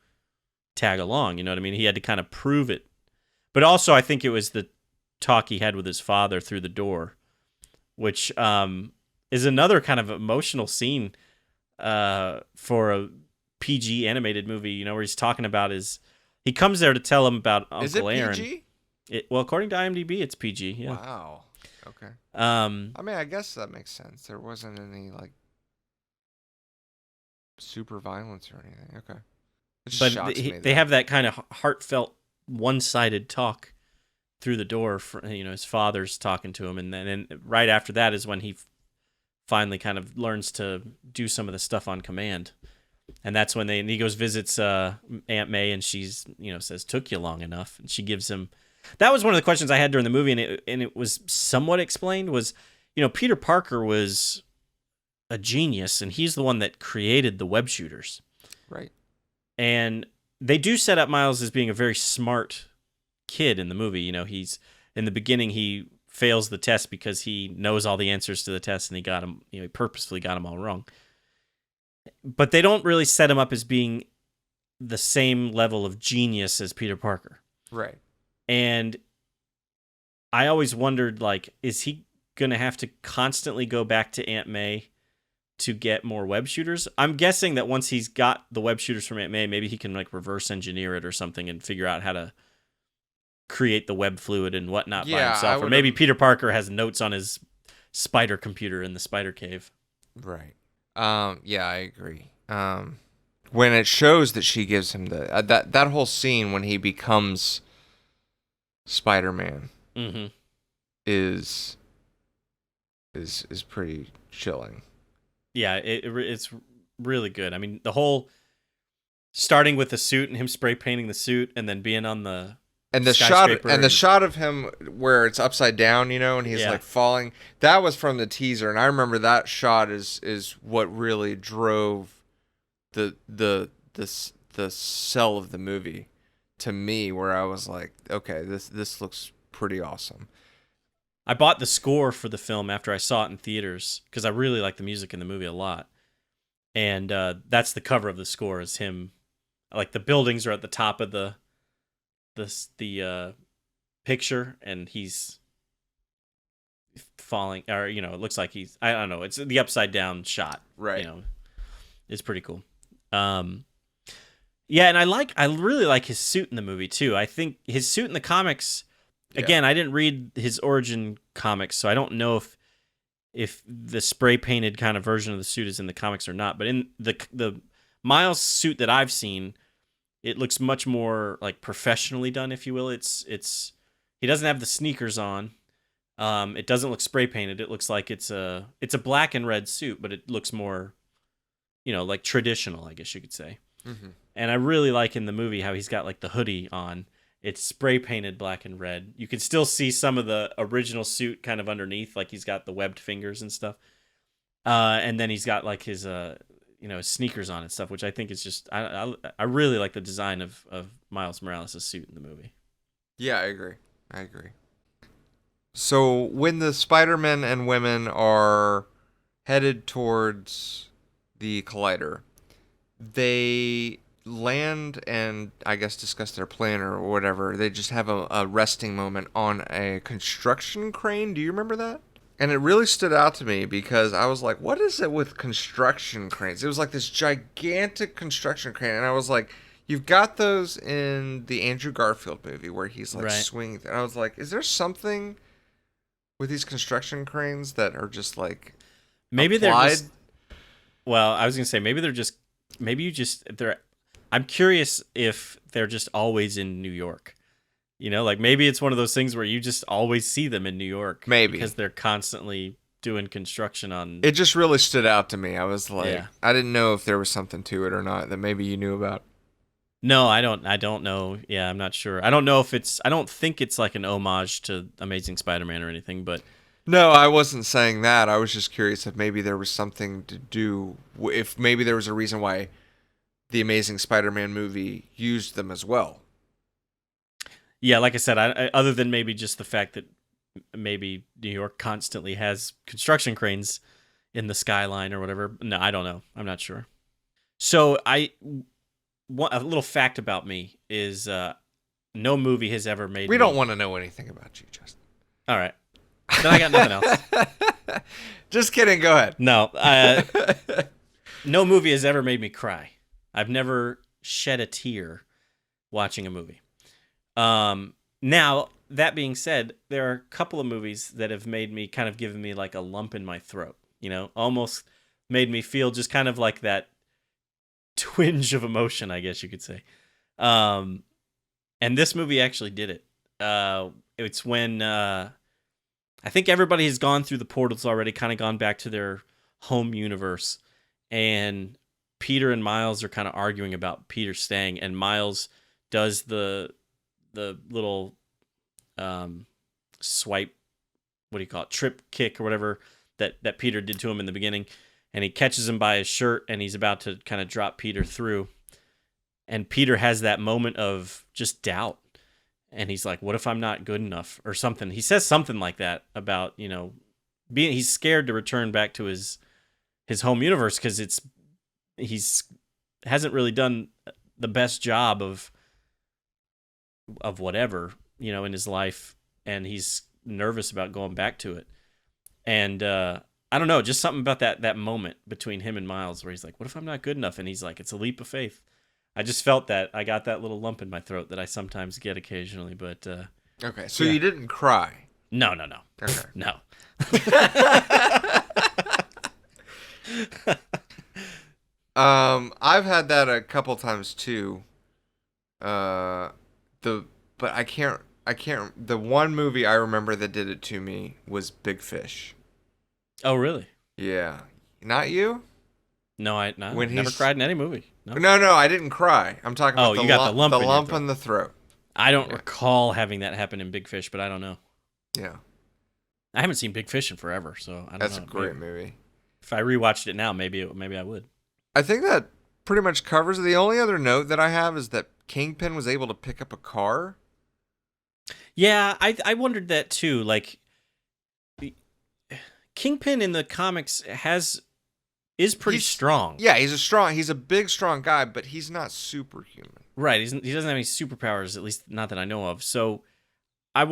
tag along. You know what I mean? He had to kind of prove it. But also, I think it was the talk he had with his father through the door, which is another kind of emotional scene for a PG animated movie, where he's talking about he comes there to tell him about Uncle Aaron. Is it PG? Well, according to IMDb, it's PG. Yeah. Wow. Okay. I mean, I guess that makes sense. There wasn't any like super violence or anything. Okay. But they have that kind of heartfelt, one-sided talk through the door. His father's talking to him, and then right after that is when he finally kind of learns to do some of the stuff on command. And that's when he goes visits Aunt May, and she's says, "Took you long enough," and she gives him. That was one of the questions I had during the movie, and it was somewhat explained. Was Peter Parker was a genius, and he's the one that created the web shooters, right? And they do set up Miles as being a very smart kid in the movie. He's in the beginning he fails the test because he knows all the answers to the test, and he got him. He purposefully got them all wrong. But they don't really set him up as being the same level of genius as Peter Parker. Right. And I always wondered, is he going to have to constantly go back to Aunt May to get more web shooters? I'm guessing that once he's got the web shooters from Aunt May, maybe he can reverse engineer it or something and figure out how to create the web fluid and whatnot by himself. Or maybe Peter Parker has notes on his spider computer in the spider cave. Right. Yeah, I agree. When it shows that she gives him that whole scene when he becomes Spider-Man is pretty chilling. Yeah, it's really good. I mean, the whole starting with the suit and him spray painting the suit, and then being on the shot of him where it's upside down, and he's falling. That was from the teaser, and I remember that shot is what really drove the sell of the movie to me, where I was like, okay, this looks pretty awesome. I bought the score for the film after I saw it in theaters because I really like the music in the movie a lot, and that's the cover of the score is him. The buildings are at the top of the picture, and he's falling, or it looks like he's, I don't know, it's the upside down shot, right? It's pretty cool. Yeah, and I really like his suit in the movie too. I think his suit in the comics, again, I didn't read his origin comics, so I don't know if the spray painted kind of version of the suit is in the comics or not. But in the Miles suit that I've seen, it looks much more professionally done, if you will. It's he doesn't have the sneakers on. It doesn't look spray painted. It looks like it's a black and red suit, but it looks more, traditional, I guess you could say. Mm-hmm. And I really like in the movie how he's got the hoodie on. It's spray painted black and red. You can still see some of the original suit kind of underneath, he's got the webbed fingers and stuff. And then he's got his his sneakers on and stuff, which I think is just I really like the design of Miles Morales' suit in the movie. Yeah, I agree. So when the Spider-Men and women are headed towards the collider, they land and I guess discuss their plan or whatever. They just have a resting moment on a construction crane. Do you remember that? And it really stood out to me because I was like, what is it with construction cranes? It was this gigantic construction crane. And I was like, you've got those in the Andrew Garfield movie where he's right. swinging. And I was like, is there something with these construction cranes that are just maybe applied? They're just, well, I was going to say, I'm curious if they're just always in New York. Maybe it's one of those things where you just always see them in New York. Maybe. Because they're constantly doing construction on... It just really stood out to me. I was like, I didn't know if there was something to it or not that maybe you knew about. No, I don't know. Yeah, I'm not sure. I don't know if I don't think it's an homage to Amazing Spider-Man or anything, but... No, I wasn't saying that. I was just curious if maybe there was something to do... If maybe there was a reason why the Amazing Spider-Man movie used them as well. Yeah, like I said, I other than maybe just the fact that maybe New York constantly has construction cranes in the skyline or whatever. No, I don't know. I'm not sure. So a little fact about me is no movie has ever made We don't want to know anything about you, Justin. All right. Then I got nothing else. Just kidding. Go ahead. No. No movie has ever made me cry. I've never shed a tear watching a movie. Now, that being said, there are a couple of movies that have made me kind of given me like a lump in my throat, almost made me feel just kind of like that twinge of emotion, I guess you could say. And this movie actually did it. It's when I think everybody has gone through the portals already, kind of gone back to their home universe, and Peter and Miles are kind of arguing about Peter staying, and Miles does the little swipe, what do you call it, trip kick or whatever that Peter did to him in the beginning, and he catches him by his shirt, and he's about to kind of drop Peter through, and Peter has that moment of just doubt, and he's like, what if I'm not good enough or something? He says something like that about, he's scared to return back to his home universe because he's hasn't really done the best job of whatever, in his life, and he's nervous about going back to it. And I don't know, just something about that moment between him and Miles where he's like, what if I'm not good enough? And he's like, it's a leap of faith. I just felt that. I got that little lump in my throat that I sometimes get occasionally, but okay, so you didn't cry? No. Okay. No. I've had that a couple times too. But I can't. The one movie I remember that did it to me was Big Fish. Oh, really? Yeah. Not you? No, I never cried in any movie. No, I didn't cry. I'm talking about you got the lump in the throat. I don't recall having that happen in Big Fish, but I don't know. Yeah. I haven't seen Big Fish in forever, so I don't know. That's a great movie. If I rewatched it now, maybe I would. I think that pretty much covers it. The only other note that I have is that Kingpin was able to pick up a car. Yeah, I wondered that too. Like, Kingpin in the comics is pretty strong. Yeah, he's a big, strong guy, but he's not superhuman. Right, he doesn't have any superpowers, at least not that I know of. So, I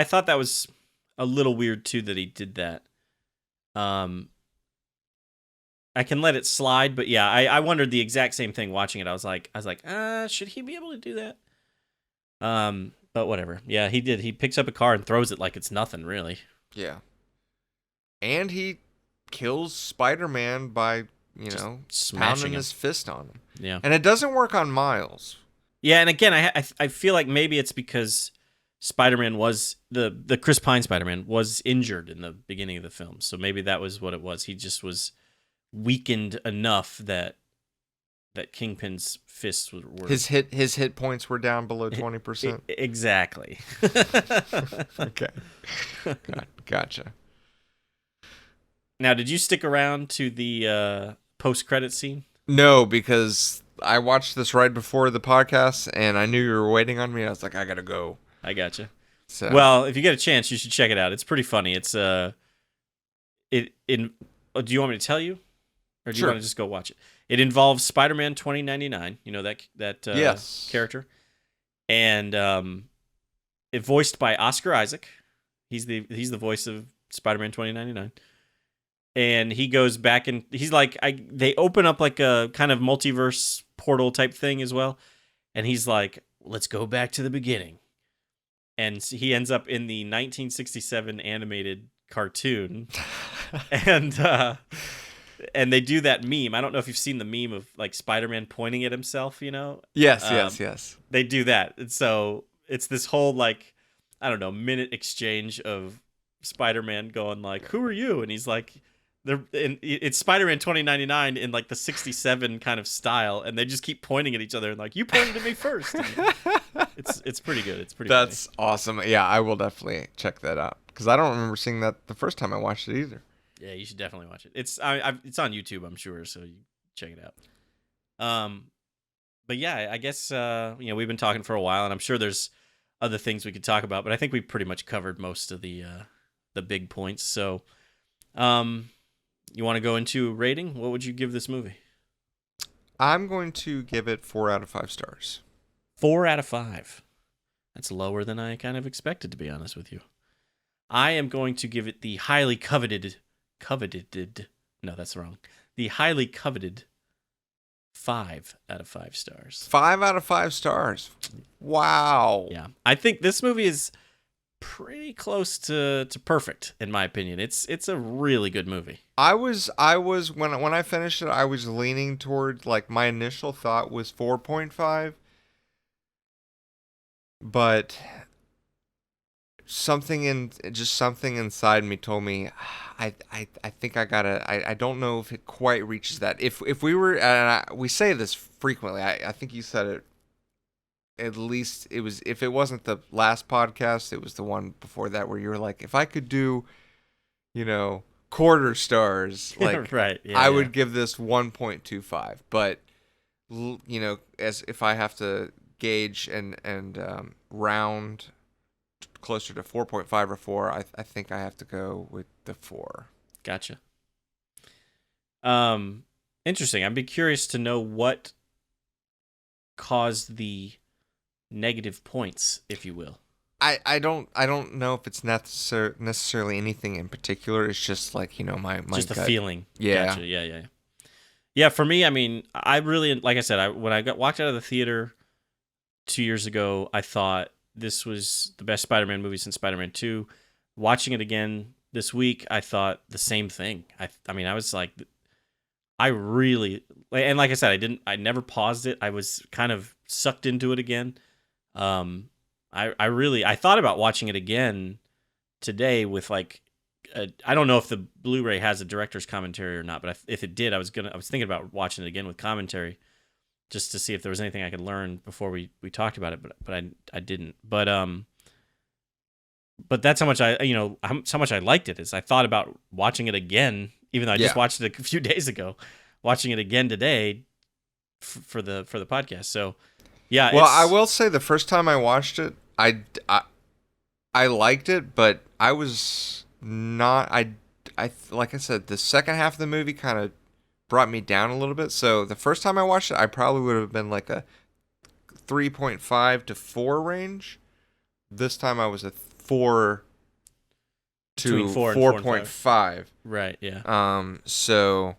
thought that was a little weird too that he did that. I can let it slide, but yeah, I wondered the exact same thing watching it. I was like, should he be able to do that? But whatever. Yeah, he did. He picks up a car and throws it like it's nothing, really. Yeah. And he kills Spider-Man by, pounding his fist on him. Yeah. And it doesn't work on Miles. Yeah, and again, I feel like maybe it's because Spider-Man was the Chris Pine Spider-Man was injured in the beginning of the film, so maybe that was what it was. He just was weakened enough that Kingpin's fists were his hit points were down below 20%. Exactly. Okay. Gotcha. Now, did you stick around to the post-credit scene? No, because I watched this right before the podcast, and I knew you were waiting on me. I was like, I gotta go. I gotcha. So. Well, if you get a chance, you should check it out. It's pretty funny. It's do you want me to tell you, or do you want to just go watch it? It involves Spider-Man 2099. You know that yes. character, and it voiced by Oscar Isaac. He's the voice of Spider-Man 2099. And he goes back and he's like, they open up like a kind of multiverse portal type thing as well. And he's like, let's go back to the beginning. And he ends up in the 1967 animated cartoon. And they do that meme. I don't know if you've seen the meme of like Spider-Man pointing at himself, Yes. They do that. And so it's this whole like, I don't know, minute exchange of Spider-Man going like, who are you? And he's like, it's Spider-Man 2099 in like the 67 kind of style, and they just keep pointing at each other and like, you pointed at me first. It's pretty good. It's pretty. That's funny. Awesome. Yeah, I will definitely check that out because I don't remember seeing that the first time I watched it either. Yeah, you should definitely watch it. It's it's on YouTube, I'm sure, so you check it out. But yeah, I guess we've been talking for a while, and I'm sure there's other things we could talk about, but I think we pretty much covered most of the big points. So, you want to go into rating? What would you give this movie? I'm going to give it 4 out of 5 stars. 4 out of 5. That's lower than I kind of expected, to be honest with you. I am going to give it the highly coveted. No, that's wrong. The highly coveted 5 out of 5 stars. 5 out of 5 stars. Wow. Yeah, I think this movie is pretty close to perfect in my opinion. It's a really good movie. I was when I finished it, I was leaning toward, like, my initial thought was 4.5, but something inside me told me I think I don't know if it quite reaches that. If we were, we say this frequently. I think you said it. At least it was, if it wasn't the last podcast, it was the one before that, where you were like, if I could do, quarter stars, like, right, yeah, I would give this 1.25. But as if I have to gauge and round closer to 4.5 or 4, I think I have to go with the 4. Gotcha. Interesting. I'd be curious to know what caused the negative points, if you will. I don't know if it's necessarily anything in particular. It's just like, my just gut. a feeling. Yeah. Gotcha. Yeah. For me, I mean, I really, like I said, when I walked out of the theater 2 years ago, I thought this was the best Spider-Man movie since Spider-Man 2. Watching it again this week, I thought the same thing. I mean, I was like, I really, and like I said, I never paused it. I was kind of sucked into it again. I thought about watching it again today with, like, I don't know if the Blu-ray has a director's commentary or not, but if it did, I was thinking about watching it again with commentary, just to see if there was anything I could learn before we talked about it, but I didn't. But that's how much how much I liked it. Is I thought about watching it again, even though I just watched it a few days ago, watching it again today for the podcast. So yeah. Well, I will say the first time I watched it, I liked it, but I was not. Like I said, the second half of the movie kind of brought me down a little bit. So the first time I watched it, I probably would have been like a 3.5 to 4 range. This time I was a 4 to 4.5. Right, yeah. So,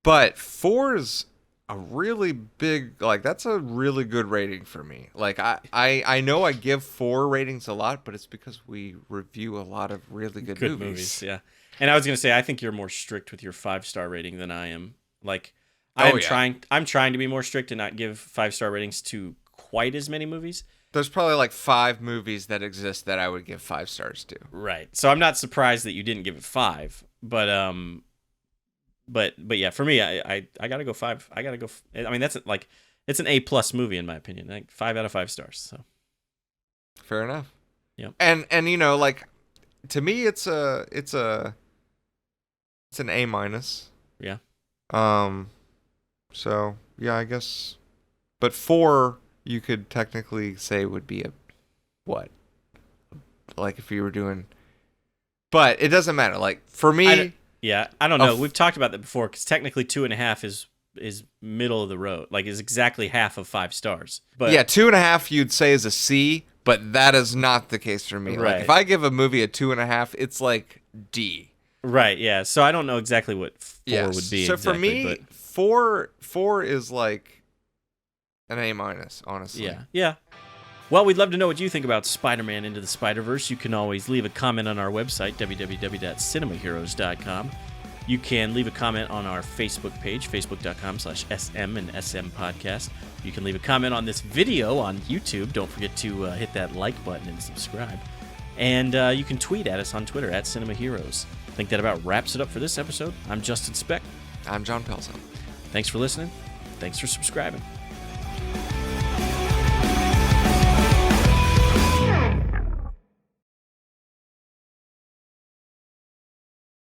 but 4 is a really big, like, that's a really good rating for me. Like, I know I give 4 ratings a lot, but it's because we review a lot of really good movies. Yeah. And I was going to say, I think you're more strict with your 5-star rating than I am. Like, I'm trying to be more strict and not give 5-star ratings to quite as many movies. There's probably like 5 movies that exist that I would give 5 stars to. Right. So I'm not surprised that you didn't give it 5, but yeah, for me, I gotta go 5. I gotta go. I mean, that's like, it's an A+ movie in my opinion. Like 5 out of 5 stars. So fair enough. Yeah. And like, to me, it's an A-. Yeah. So yeah, I guess. But 4, you could technically say would be a what? Like if you were doing. But it doesn't matter. Like for me. I don't know. We've talked about that before, because technically 2.5 is middle of the road. Like, is exactly half of 5 stars. But yeah, 2.5 you'd say is a C, but that is not the case for me. Right. Like if I give a movie a 2.5, it's like D. Right. Yeah. So I don't know exactly what 4 would be. So exactly, for me, but 4 is like an A-, honestly. Yeah. Yeah. Well, we'd love to know what you think about Spider-Man Into the Spider-Verse. You can always leave a comment on our website, www.cinemaheroes.com. You can leave a comment on our Facebook page, facebook.com/SM and SM Podcast. You can leave a comment on this video on YouTube. Don't forget to hit that like button and subscribe. And you can tweet at us on Twitter, @CinemaHeroes. I think that about wraps it up for this episode. I'm Justin Speck. I'm John Pelson. Thanks for listening. Thanks for subscribing.